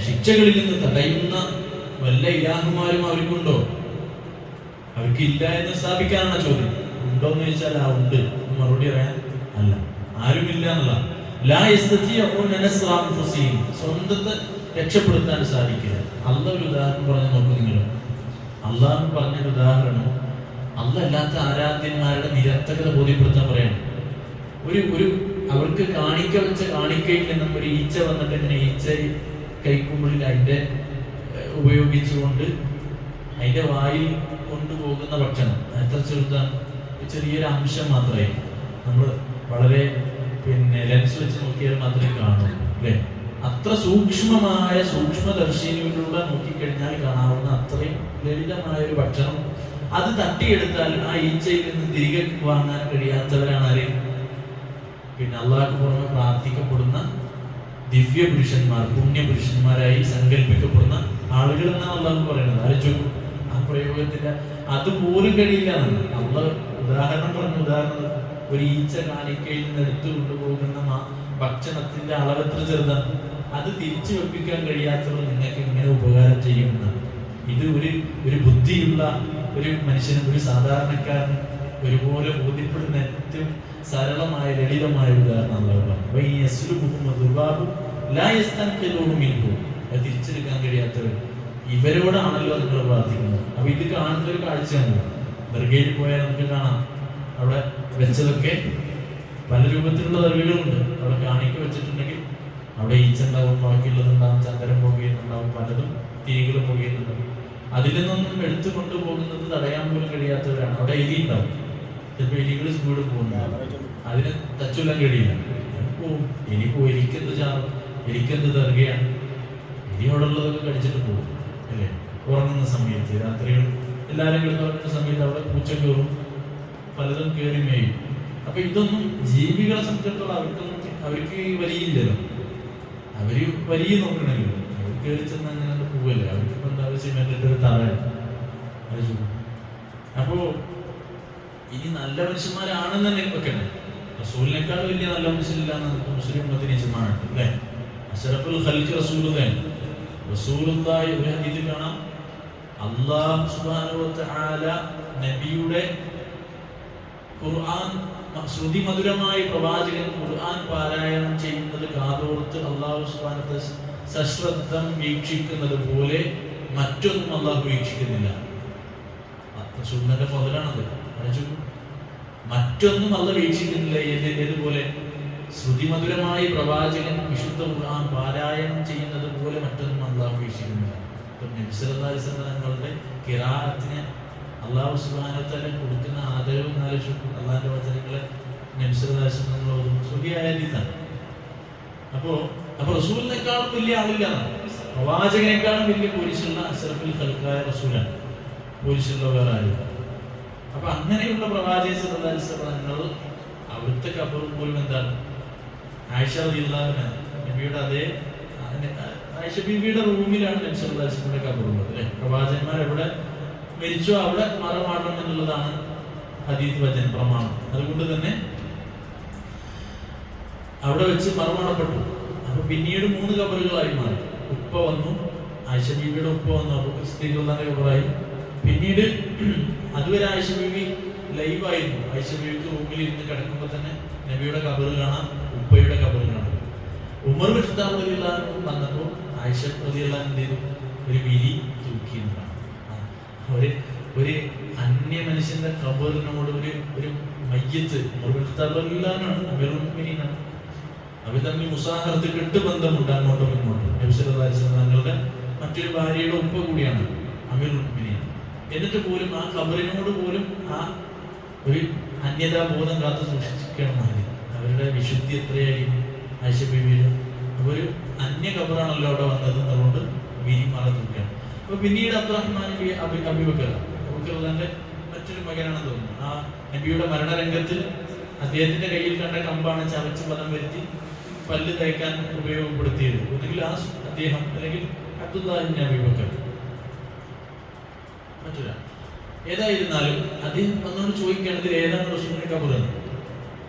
ശിക്ഷകളിൽ നിന്ന് തടയുന്ന വല്ല ഇലാഹുമാരും അവർക്കുണ്ടോ? അവർക്കില്ല എന്ന് സ്ഥാപിക്കാനാണ് ചോദ്യം. ഉണ്ടോ എന്ന് ചോദിച്ചാൽ ആ ഉണ്ട്, മറുപടി പറയാൻ അല്ല, ആരുമില്ല എന്നുള്ള. ലാ യസ്തതിഊന നസ്റ അൻഫുസിഹിം, സ്വന്തത്തെ രക്ഷപ്പെടുത്താൻ സാധിക്കില്ല. അല്ലാഹ് ഒരു ഉദാഹരണം പറഞ്ഞു നോക്കൂ നിങ്ങൾ. അല്ലാഹു പറഞ്ഞൊരു ഉദാഹരണം അല്ലാഹ് അല്ലാത്ത ആരാധ്യന്മാരുടെ നിരർത്ഥകത ബോധ്യപ്പെടുത്താൻ പറയണം. ഒരു അവർക്ക് കാണിക്ക വെച്ച കാണിക്കയിൽ നിന്നും ഒരു ഈച്ച വന്നിട്ട് ഇങ്ങനെ ഈച്ച കൈക്കുമ്പിളിൽ അതിന്റെ ഉപയോഗിച്ചുകൊണ്ട് അതിന്റെ വായിൽ കൊണ്ടുപോകുന്ന ഭക്ഷണം എത്ര ചെറുതാണ്, ചെറിയൊരു അംശം മാത്രമേ നമ്മൾ വളരെ ലെൻസ് വെച്ച് നോക്കിയാൽ മാത്രമേ കാണൂ, അല്ലേ? അത്ര സൂക്ഷ്മമായ സൂക്ഷ്മദർശിനിയിലൂടെ നോക്കിക്കഴിഞ്ഞാൽ കാണാവുന്ന അത്രയും ലളിതമായ ഒരു ഭക്ഷണം അത് തട്ടിയെടുത്താൽ ആ ഈച്ചയിൽ നിന്ന് തിരികെ വാങ്ങാൻ കഴിയാത്തവരാണ് ആരെയും പിന്നെ അള്ളാഹുക്ക് പുറമെ പ്രാർത്ഥിക്കപ്പെടുന്ന ദിവ്യ പുരുഷന്മാർ, പുണ്യപുരുഷന്മാരായി സങ്കല്പിക്കപ്പെടുന്ന ആളുകൾ എന്നാണ് അള്ളാഹു പറയുന്നത്. ആലോചിച്ചു ആ പ്രയോഗത്തിന്റെ അതുപോലും കഴിയില്ല എന്നാണ് അള്ളാഹ് ഉദാഹരണം പറഞ്ഞു. ഉദാഹരണം, ഒരു ഈച്ച കാണിക്കയിൽ നിന്ന് എടുത്തു കൊണ്ടുപോകുന്ന ഭക്ഷണത്തിന്റെ അളവ് എത്ര ചെറുതാണ്, അത് തിരിച്ചു വെപ്പിക്കാൻ കഴിയാത്തവർ നിങ്ങൾക്ക് ഇങ്ങനെ ഉപകാരം ചെയ്യുമെന്നാണ്. ഇത് ഒരു ബുദ്ധിയുള്ള ഒരു മനുഷ്യനും ഒരു സാധാരണക്കാരനും ഒരുപോലെ ബോധ്യപ്പെടുന്ന ഏറ്റവും സരളമായ ലളിതമായ ഉദാഹരണം തിരിച്ചെടുക്കാൻ കഴിയാത്തവർ ഇവരോടാണല്ലോ നിങ്ങൾ പ്രാർത്ഥിക്കുന്നത്. അപ്പൊ ഇത് കാണുന്ന ഒരു കാഴ്ചയാണ്. ദർഗയിൽ പോയാൽ നമുക്ക് കാണാം, അവിടെ വെച്ചതൊക്കെ പല രൂപത്തിലുള്ള ദർഗകളുണ്ട്. അവിടെ കാണിക്ക വെച്ചിട്ടുണ്ടെങ്കിൽ അവിടെ ഈച്ച ഉണ്ടാവും, ബാക്കിയുള്ളതുണ്ടാവും, ചന്ദനം പോകുന്നുണ്ടാവും, പലതും തിരികളും പോകുന്നുണ്ടാവും. അതിൽ നിന്നൊന്നും എടുത്തു കൊണ്ടുപോകുന്നത് തടയാൻ പോലും കഴിയാത്തവരാണ്. അവിടെ എലി ഉണ്ടാവും, ചിലപ്പോൾ എലികൾ സ്പീഡ് പോകുന്നുണ്ടാവും, അതിന് തച്ചുല്ലാൻ കഴിയില്ല, പോവും. എലി പോവും, എലിക്കെന്ത് ചാറും, എലിക്കെന്ത് ദർഗയാണ്, എലിയോടുള്ളതൊക്കെ കടിച്ചിട്ട് പോകും, അല്ലേ? ഉറങ്ങുന്ന സമയത്ത് രാത്രികൾ എല്ലാവരും കിടന്ന് ഉറങ്ങുന്ന സമയത്ത് അവിടെ പൂച്ച കയറും, പലതും കയറി മേയും. അപ്പൊ ഇതൊന്നും ജീവികളെ സംബന്ധിച്ചിടത്തോളം അവർക്ക് വലിയില്ലല്ലോ, അവര് വലിയ നോക്കണല്ലോ, അവർ കയറി ചെന്ന് അങ്ങനെ പോവല്ലേ, അവർക്ക് ഇപ്പൊ എന്താ സിമെന്റിന്റെ ഒരു തറയാണ്. അപ്പോ ഇനി നല്ല മനുഷ്യന്മാരാണെന്ന് തന്നെ വെക്കണേ. റസൂലിനേക്കാൾ വലിയ നല്ല മനുഷ്യരില്ലാന്ന് നമുക്ക് മുസ്ലിം ഉമ്മത്തിന് ഇജ്മാഅുണ്ട്, അല്ലേ? അഷ്റഫുൽ ഖൽഖ് റസൂലുള്ളാഹി. റസൂലുള്ളാഹി ഒരു ഹദീസിൽ കാണാം, അല്ലാഹു സുബ്ഹാനഹു വ തആല നബിയുടെ ഖുർആൻ ശ്രുതി മധുരമായി പ്രവാചകൻ ഖുർആൻ പാരായണം ചെയ്യുന്നത് കാതോർത്ത് അല്ലാഹു സുബ്ഹാനഹു വ തആല സശ്രദ്ധം വീക്ഷിക്കുന്നത് പോലെ മറ്റൊന്നും അല്ലാഹു വീക്ഷിക്കുന്നില്ല. റസൂലിന്റെ ഫضലാണത്. മറ്റൊന്നും അല്ല വീക്ഷിക്കുന്നില്ല. ഏതുപോലെ ശ്രുതിമധുരമായി പ്രവാചകൻ വിശുദ്ധ ഖുർആൻ പാരായണം ചെയ്യുന്നത് പോലെ മറ്റൊന്നും അള്ളാഹു വീക്ഷിക്കുന്നില്ല. നബി സല്ലല്ലാഹു അലൈഹി വസല്ലം തങ്ങളുടെ ഖിറാഅത്തിന് അള്ളാഹു സുബ്ഹാനഹു വ തആല കൊടുക്കുന്ന ആദരവ് ആലോചിച്ചു. അള്ളാഹിന്റെ വചനങ്ങളെ നബി സല്ലല്ലാഹു അലൈഹി വസല്ലം തങ്ങൾ സ്വഹിയായ ഹദീസാണ്. അപ്പൊ റസൂലിനേക്കാളും വലിയ ആളില്ല, പ്രവാചകനേക്കാളും വലിയ പോലീസുള്ള അഷ്റഫുൽ ഖൽഖായ റസൂലാണ്, പോലീസുള്ള വേറെ ആരും. അപ്പൊ അങ്ങനെയുള്ള പ്രവാചകൻ സല്ലല്ലാഹു അലൈഹി വസല്ലം തങ്ങൾ അവിടുത്തെ ഖബർ പോലും എന്താണ്, ആയിഷ റളിയല്ലാഹു അൻഹ നബിയുടെ അതേ ആയിഷ ബീവിയുടെ റൂമിലാണ് നബി സല്ലല്ലാഹു അലൈഹി വസല്ലമയുടെ ഖബർ ഉള്ളത് അല്ലേ. പ്രവാചകന്മാർ എവിടെ മരിച്ചോ അവിടെ മറമാടണം എന്നുള്ളതാണ് ഹദീസ് വചന പ്രമാണം. അതുകൊണ്ട് തന്നെ അവിടെ വെച്ച് മറമാടപ്പെട്ടു. അപ്പൊ പിന്നീട് 3 ഖബറുകളായി മാറി. ഉപ്പ വന്നു, ആയിഷ ബീവിയുടെ ഉപ്പ വന്നു, അബൂബക്കർ സിദ്ദീഖ് റളിയല്ലാഹു ഖബറായി. പിന്നീട് അതുവരെ ആയിഷ ബീവി ലൈവായിരുന്നു. ആയിഷ ബീവിക്ക് റൂമിൽ ഇരുന്ന് കിടക്കുമ്പോൾ തന്നെ നബിയുടെ ഖബർ കാണാം, ഉപ്പയുടെ ഖബർ കാണാം. ഉമർ ബിൻ ഖത്താബ് റളിയല്ലാഹു അൻഹു വന്നപ്പോൾ ആയിഷ റളിയല്ലാഹു അൻഹ ഒരു വിരി തൂക്കിയിരുന്നതാണ്. ഒരു അന്യ മനുഷ്യന്റെ ഖബറിനോട് ഒരു മയ്യത്ത്, ഉമർ ബിൻ ഖത്താബ് റളിയല്ലാഹു അൻഹു അമീറുൽ മുഅ്മിനീനാണ്. അവർ തമ്മിൽ മുസാഹറത്ത് കെട്ടുബന്ധമുണ്ട് അങ്ങോട്ടും ഇങ്ങോട്ടും. നബി സല്ലല്ലാഹു അലൈഹി വസല്ലം തങ്ങളുടെ മറ്റൊരു ഭാര്യയുടെ ഉപ്പ കൂടിയാണ് അമീറുൽ മുഅ്മിനീൻ. എന്നിട്ട് പോലും ആ ഖബറിനോട് പോലും ആ ഒരു അന്യതാബോധം കാത്തു സൂക്ഷിക്കണമായിരുന്നു. അവരുടെ വിശുദ്ധി എത്രയായിരുന്നു ആയിഷ ബീവിയുടെ. ഒരു അന്യ ഖബറാണല്ലോ അവിടെ വന്നത്, അതുകൊണ്ട് വിരി മറ തൂക്കുകയാണ്. അപ്പൊ പിന്നീട് അബ്ദുറഹ്മാൻ അബൂബക്കർ അബൂബക്കറിന്റെ മറ്റൊരു മകനാണെന്ന് തോന്നുന്നു. ആ നബിയുടെ മരണരംഗത്തിൽ അദ്ദേഹത്തിന്റെ കയ്യിൽ കണ്ട കമ്പാണ് ചവച്ച് പദം വരുത്തി പല്ല് തേക്കാൻ ഉപയോഗപ്പെടുത്തിയത്. ഒന്നുകിൽ ആ അദ്ദേഹം, അല്ലെങ്കിൽ അബ്ദുല്ലാഹി ഇബ്നു അബൂബക്കർ, മറ്റൊരാൾ. ഏതായിരുന്നാലും അദ്ദേഹം വന്നോട് ചോദിക്കുകയാണെങ്കിൽ ഇതിൽ ഏതാണ് റസൂലിന്റെ ഖബർ എന്ന്.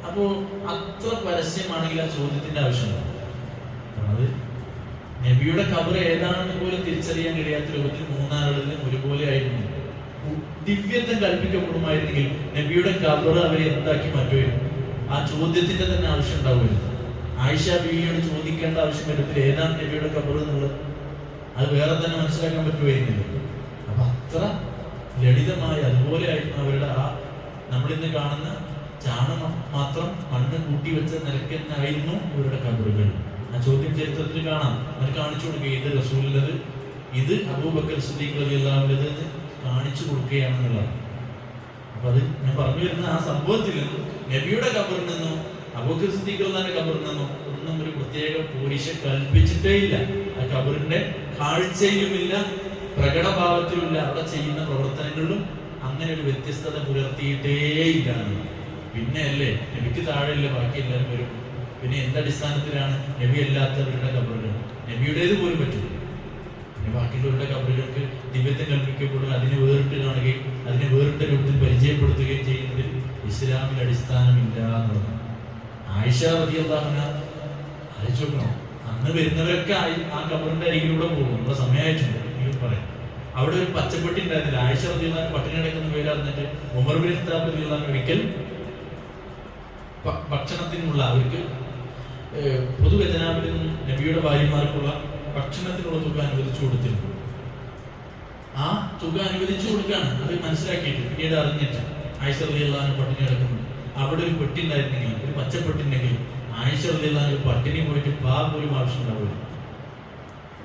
അപ്പോ അത്ര പരസ്യമാണെങ്കിൽ ആ ചോദ്യത്തിന്റെ ആവശ്യമില്ല. അത് നബിയുടെ ഖബർ ഏതാണെന്ന് പോലും തിരിച്ചറിയാൻ കഴിയാത്ത രൂപത്തിൽ 3 ആളുകളിലും ഒരുപോലെ ആയിരുന്നു. ദിവ്യത്വം കൽപ്പിക്കപ്പെടുമായിരുന്നെങ്കിൽ നബിയുടെ ഖബർ അവരെ എന്താക്കി മാറ്റുമായിരുന്നു? ആ ചോദ്യത്തിന്റെ തന്നെ ആവശ്യം ഉണ്ടാവുമായിരുന്നു. ആയിഷ ബീവിയോട് ചോദിക്കേണ്ട ആവശ്യം വരത്തിൽ ഏതാണ് നബിയുടെ ഖബർ എന്നുള്ളത് അത് വേറെ തന്നെ മനസ്സിലാക്കാൻ പറ്റുമായിരുന്നില്ല. അപ്പൊ അത്ര ലളിതമായ അതുപോലെ ആയിരുന്നു അവരുടെ ആ നമ്മളിന്ന് കാണുന്ന ചാണകം മാത്രം മണ്ണ് കൂട്ടി വെച്ച നിലയ്ക്ക് തന്നെ ആയിരുന്നു ഇവരുടെ ഖബറുകൾ. ആ ചോദ്യം ചരിത്രത്തിൽ കാണാം. അവർ കാണിച്ചു കൊടുക്കുക, ഇത് റസൂലുള്ളത്, ഇത് അബൂബക്കർ സിദ്ദീഖ് റളിയല്ലാഹു അൻഹു എന്ന് കാണിച്ചു കൊടുക്കുകയാണെന്നുള്ളതാണ്. അപ്പൊ അത് ഞാൻ പറഞ്ഞു വരുന്ന ആ സംഭവത്തിൽ നബിയുടെ ഖബറിൽ നിന്നോ അബൂബക്കർ സിദ്ദീഖ് റളിയല്ലാഹുവിന്റെ ഖബറിൽ നിന്നോ ഒന്നും ഒരു പ്രത്യേക പോലീശ കൽപ്പിച്ചിട്ടേ ഇല്ല. ആ ഖബറിന്റെ കാഴ്ചയിലുമില്ല, പ്രകടഭാവത്തിലുമില്ല, അവിടെ ചെയ്യുന്ന പ്രവർത്തനങ്ങളിലും അങ്ങനെ ഒരു വ്യത്യസ്തത പുലർത്തിയിട്ടേ ഇല്ല. പിന്നെ അല്ലേ നബിക്ക് താഴെയല്ലേ ബാക്കി എല്ലാവരും വരും. പിന്നെ എന്തടിസ്ഥാനത്തിലാണ് നബി അല്ലാത്തവരുടെ ഖബറുകൾ നബിയുടേത് പോലും പറ്റില്ല. പിന്നെ ബാക്കിയുള്ളവരുടെ ഖബറുകൾക്ക് ദിവ്യത്വം കൽപ്പിക്കപ്പെടുക, അതിനെ വേറിട്ട് കാണുകയും അതിനെ വേറിട്ട രൂപത്തിൽ പരിചയപ്പെടുത്തുകയും ചെയ്യുന്നതിൽ ഇസ്ലാമിൽ അടിസ്ഥാനമില്ല എന്നുള്ളത്. ആയിഷ റളിയല്ലാഹു അൻഹ ആലോചിച്ച് നോക്കണം. അന്ന് വരുന്നവരൊക്കെ ആ ഖബറിന്റെ അരികിലൂടെ പോകും. നമ്മുടെ സമയമായിട്ടുണ്ട് പറയാം. അവിടെ ഒരു പച്ചപ്പെട്ടി ഉണ്ടായിരുന്നില്ല. ആയിഷ റളിയല്ലാഹു അൻഹ പട്ടിണി കിടക്കുന്ന പേരറിഞ്ഞിട്ട് ഉമർ ബിൻ ഖത്താബ് റളിയല്ലാഹു അൻഹു ഒരിക്കൽ ഭക്ഷണത്തിനുള്ള അവർക്ക് പൊതുഖജനാവിൽ നിന്നും നബിയുടെ ഭാര്യമാർക്കുള്ള ഭക്ഷണത്തിനുള്ള തുക അനുവദിച്ചു കൊടുത്തിരുന്നു. ആ തുക അനുവദിച്ചു കൊടുക്കുകയാണ്. അത് മനസ്സിലാക്കിയിട്ട് പിന്നീട് അറിഞ്ഞിട്ട് ആയിഷ റളിയല്ലാഹു അൻഹ പട്ടിണി കിടക്കുന്നു. അവിടെ ഒരു പെട്ടി ഉണ്ടായിരുന്നെങ്കിൽ, ഒരു പച്ചപ്പെട്ടുണ്ടെങ്കിൽ ആയിഷ റളിയല്ലാഹു അൻഹ പട്ടിണി പോയിട്ട് പോലും ആവശ്യം ഉണ്ടാവില്ല.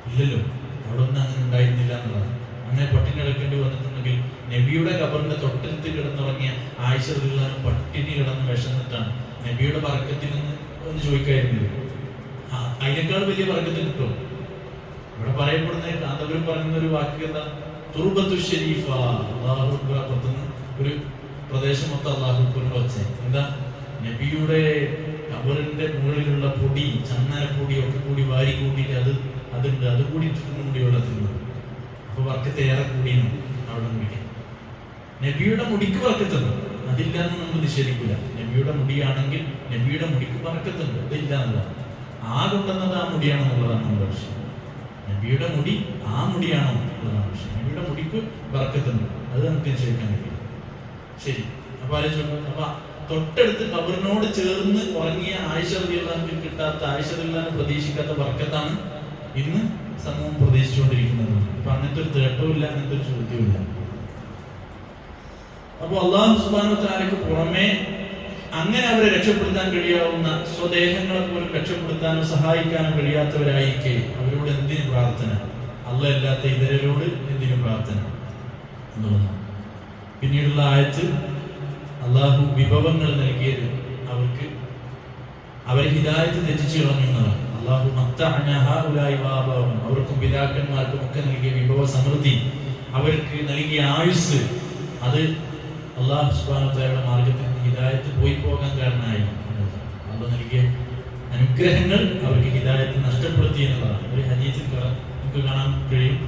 ഇല്ലല്ലോ, അവിടെ ഒന്നും അങ്ങനെ ഉണ്ടായിരുന്നില്ല എന്നുള്ളത്. അങ്ങനെ പട്ടിണി കിടക്കേണ്ടി വന്നിട്ടുണ്ടെങ്കിൽ നബിയുടെ ഖബറിന്റെ തൊട്ടടുത്ത് കിടന്നുറങ്ങിയ ആയിഷ റളിയല്ലാഹു അൻഹ പട്ടിണി കിടന്ന് വിശന്നിട്ടാണ് നബിയുടെ ബർക്കത്തിൽ നിന്ന് ഒന്ന് ചോദിക്കായിരുന്നില്ല. അതിനേക്കാൾ വലിയ ബർക്കത്ത് കിട്ടും. ഇവിടെ പറയപ്പെടുന്ന കാന്തപുരം പറയുന്ന ഒരു വാക്ക് എന്താ? തുർബത്തു ഷരീഫ. അല്ലാഹു അക്ബർ. അപ്പുറത്തുനിന്ന് ഒരു പ്രദേശം മൊത്തം അല്ലാഹു അക്ബറിന്റെ ഒച്ച. എന്താ? നബിയുടെ ഖബറിന്റെ മുകളിലുള്ള പൊടി, ചന്ദനപ്പൊടി ഒക്കെ കൂടി വാരി കൂട്ടിയിട്ട് അതുണ്ട്, അത് കൂടി ഇട്ടിട്ടുണ്ട് മുടി വെള്ളത്തിലുണ്ട്. അപ്പൊ ബർക്കത്ത് ഏറെ കൂടിയാണ് അവിടെ മുടിക്കാൻ. നബിയുടെ മുടിക്ക് ബർക്കത്തുണ്ട്, അതില്ലാന്ന് നമ്മൾ നിഷേധിക്കില്ല. നബിയുടെ മുടിയാണെങ്കിൽ നബിയുടെ മുടിക്ക് ബർക്കത്തുണ്ട്, അതില്ല എന്നുള്ളതാണ്. ആ കൊണ്ടുവന്നത് ആ മുടിയാണെന്നുള്ളതാണ് നമ്മുടെ വിഷയം. നബിയുടെ മുടി ആ മുടിയാണോ എന്നുള്ളതാണ് വിഷയം. നബിയുടെ മുടിക്ക് ബർക്കത്തുണ്ട്, അത് നമുക്ക് നിഷേധിക്കാൻ കഴിയില്ല. ശരി. അപ്പൊ ആലോചിച്ചു. അപ്പൊ തൊട്ടടുത്ത് ഖബറിനോട് ചേർന്ന് ഉറങ്ങിയ ആയിഷ റളിയല്ലാഹു അൻഹ കിട്ടാത്ത, ആയിഷ റളിയല്ലാഹു അൻഹ പ്രതീക്ഷിക്കാത്ത ബർക്കത്താണ് ഇന്ന് സമൂഹം പ്രതീക്ഷിച്ചുകൊണ്ടിരിക്കുന്നത്. അപ്പൊ അങ്ങനത്തെ ഒരു തേട്ടവും ഇല്ല, അങ്ങനത്തെ ഒരു ചോദ്യവും ഇല്ല. അപ്പോൾ അല്ലാഹു സുബ്ഹാനഹു വ തആലയ്ക്ക് പുറമെ അങ്ങനെ അവരെ രക്ഷപ്പെടുത്താൻ കഴിയാവുന്ന സ്വദേഹങ്ങളെ പോലും രക്ഷപ്പെടുത്താനോ സഹായിക്കാനോ കഴിയാത്തവരായിരിക്കെ അവരോട് എന്തിനു പ്രാർത്ഥന? അല്ലാഹ് അല്ലാത്ത ഇതരരോട് എന്തിനു പ്രാർത്ഥന എന്നുള്ളതാണ്. പിന്നീടുള്ള ആയത്ത് അള്ളാഹു വിഭവങ്ങൾ നൽകിയത് അവരെ ഹിദായത്ത് തെറ്റിച്ചു കളഞ്ഞു എന്നതാണ്. അള്ളാഹു അവർക്കും പിതാക്കന്മാർക്കും ഒക്കെ നൽകിയ വിഭവ സമൃദ്ധി, അവർക്ക് നൽകിയ ആയുസ്, അത് അള്ളാഹു സുബ്ഹാനഹു വ തആലയുടെ മാർഗത്തിൽ ഹിദായത്ത് പോയി പോകാൻ കാരണമായി. അള്ളാഹു നൽകിയ അനുഗ്രഹങ്ങൾ അവർക്ക് ഹിദായത്ത് നഷ്ടപ്പെടുത്തി എന്നതാണ്. ഒരു ഹദീസിൽ നമുക്ക് കാണാൻ കഴിയും.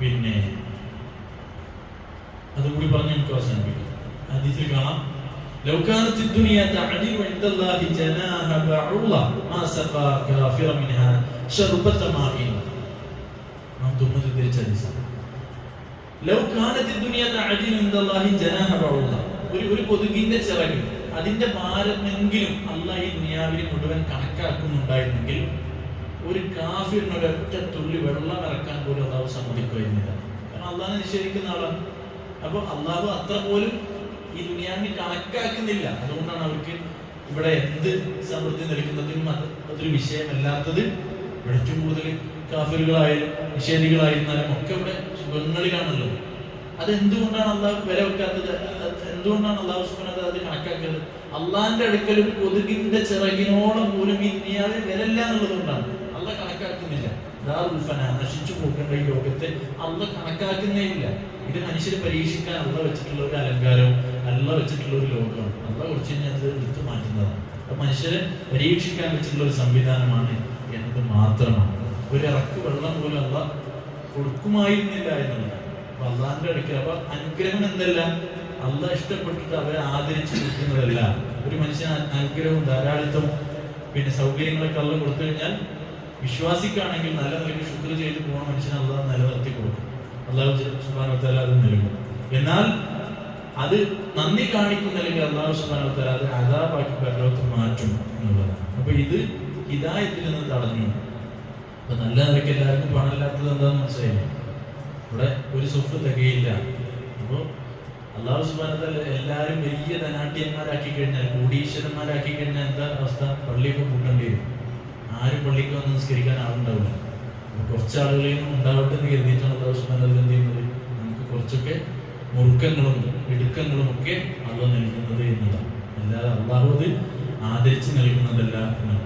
പിന്നെ അതുകൂടി പറഞ്ഞ് നമുക്ക് അവസാനിപ്പിക്കാം. ഹദീസിൽ കാണാം, لو كانت الدنيا تعدل عند الله جناح بعوضة ما سقى كافرا منها شربة ماء. നാം തുറന്നുദ്ധരിച്ച ഹദീസാണ്. ലൗ കാനത്ത് ദുനിയ തഅദിലു ഇൻദല്ലാഹി ജനാഹ ബഊദ, ഒരു കൊതുകിന്റെ ചിറക്, അതിന്റെ ഭാരമെങ്കിലും അല്ലാഹ് ഈ ദുനിയാവിൽ മുഴുവൻ കണക്കാക്കുന്നുണ്ടായിരുന്നെങ്കിൽ ഒരു കാഫിറിന് ഒരൊറ്റ തുള്ളി വെള്ളം ഇറക്കാൻ പോലും അല്ലാഹു സമ്മതിക്കുമായിരുന്നില്ല. കാരണം അല്ലാഹനെ നിഷേധിക്കുന്ന ആളാണ്. അപ്പൊ അല്ലാഹു അത്ര പോലും ഈ ദുനിയാവിനെ കണക്കാക്കുന്നില്ല. അതുകൊണ്ടാണ് അവർക്ക് ഇവിടെ എന്ത് സമൃദ്ധി നൽകുന്നതിനും അതൊരു വിഷയമല്ലാത്തത്. ഏറ്റവും കൂടുതൽ കാഫിറുകളായാലും നിഷേധികളായിരുന്നാലും ഒക്കെ ഇവിടെ സുഖങ്ങളിലാണല്ലോ. അതെന്തുകൊണ്ടാണ് അള്ളാഹു വില വെക്കാത്തത്? എന്തുകൊണ്ടാണ് അള്ളാഹു സുബ്ഹാനഹു വ തആല അത് കണക്കാക്കിയത്? അള്ളാഹിന്റെ അടുക്കൽ ഒരു കൊതുകിന്റെ ചിറകിനോളം പോലും ഈ ദുനിയാവിൽ വിലല്ല എന്നുള്ളത് കൊണ്ടാണ്. അള്ളാഹ് കണക്കാക്കുന്നില്ല. നശിച്ചു പോകേണ്ട ഈ ലോകത്തെ അള്ളാഹ് കണക്കാക്കുന്നേ ഇല്ല. ഇത് മനുഷ്യരെ പരീക്ഷിക്കാൻ അള്ളാഹ് വെച്ചിട്ടുള്ള ഒരു അലങ്കാരവും അള്ളാഹ് വെച്ചിട്ടുള്ള ഒരു ലോകമാണ്. അള്ളാഹ് കുറച്ച് കഴിഞ്ഞാൽ അത് എടുത്തു മാറ്റുന്നതാണ്. അപ്പൊ മനുഷ്യരെ പരീക്ഷിക്കാൻ വെച്ചിട്ടുള്ള ഒരു സംവിധാനമാണ് എന്നത് മാത്രമാണ്. ഒരു ഇറക്ക് വെള്ളം പോലും അള്ളാഹ് കൊടുക്കുമായിരുന്നില്ല എന്നുള്ളതാണ്. അപ്പൊ അള്ളാഹിന്റെ അടുക്കൽ അപ്പൊ അനുഗ്രഹം എന്തല്ല, അള്ളാഹ് ഇഷ്ടപ്പെട്ടിട്ട് അവരെ ആദരിച്ച് കൊടുക്കുന്നതല്ല. ഒരു മനുഷ്യന് അനുഗ്രഹവും ധാരാളിത്തവും പിന്നെ സൗകര്യങ്ങളൊക്കെ അള്ളാഹ് കൊടുത്തു കഴിഞ്ഞാൽ വിശ്വാസിക്കാണെങ്കിൽ നല്ല നിലയ്ക്ക് ശുക്ർ ചെയ്ത് പോകുന്ന മനുഷ്യന് അള്ളാഹ് നിലനിർത്തി കൊടുക്കും. അള്ളാഹു സുബ്ഹാനഹു വ തആല അത് നൽകും. എന്നാൽ അത് നന്ദി കാണിക്കുന്നില്ലെങ്കിൽ അള്ളാഹു സുബ്ഹാനഹു വ തആല അത് അദാബാക്കി പരലോകത്ത് മാറ്റും എന്നുള്ളതാണ്. അപ്പൊ ഇത് ഹിദായത്തിൽ നിന്ന് തടഞ്ഞു. അപ്പൊ നല്ല നിലയ്ക്ക് എല്ലാവർക്കും പണമില്ലാത്തത് എന്താന്ന് മനസ്സിലായില്ലേ? ഇവിടെ ഒരു സ്വത്ത് തികയില്ല. അപ്പോൾ അള്ളാഹു സുബ്ഹാനഹു വ തആല എല്ലാവരും വലിയ ധനാഢ്യന്മാരാക്കി കഴിഞ്ഞാൽ, കോടീശ്വരന്മാരാക്കി കഴിഞ്ഞാൽ എന്താ അവസ്ഥ? പള്ളിയൊക്കെ കൂട്ടേണ്ടി വരും. ആരും പള്ളിക്ക് വന്ന് നിസ്കരിക്കാൻ ആളുണ്ടാവില്ല. കുറച്ച് ആളുകളെയും ഉണ്ടാവട്ടെ എന്ന് കരുതിയിട്ടാണ് അള്ളാഹു സുബ്ഹാനഹു വ തആല എന്ത് ചെയ്യുന്നത്? നമുക്ക് കുറച്ചൊക്കെ മുറുക്കങ്ങളും ഇടുക്കങ്ങളും ഒക്കെ അള്ളാഹ് നൽകുന്നത് എന്നതാണ്. അല്ലാതെ അള്ളാഹു അത് ആദരിച്ച് നൽകുന്നതല്ല എന്നാണ്.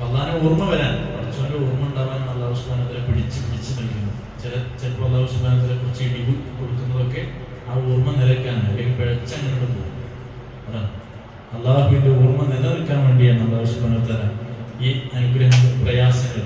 അള്ളാഹിനെ ഓർമ്മ വരാൻ, പഠിച്ചവന്റെ ഓർമ്മ ഉണ്ടാവാനാണ് അള്ളാഹു സുബ്ഹാനഹു വ തആല പിടിച്ച് നൽകുന്നത്. ചിലപ്പോൾ അള്ളാഹു സുബ്ഹാനഹു വ തആല കുറച്ച് ഇടിവ് കൊടുക്കുന്നതൊക്കെ ആ ഓർമ്മ നിലയ്ക്കാണ്, അല്ലെങ്കിൽ പിഴച്ചങ്ങനെ പോകും. അതാണ് അള്ളാഹുവിന്റെ ഓർമ്മ നിലനിൽക്കാൻ വേണ്ടിയാണ് അള്ളാഹു സുബ്ഹാനഹു വ തആല ഈ അനുഗ്രഹ പ്രയാസങ്ങൾ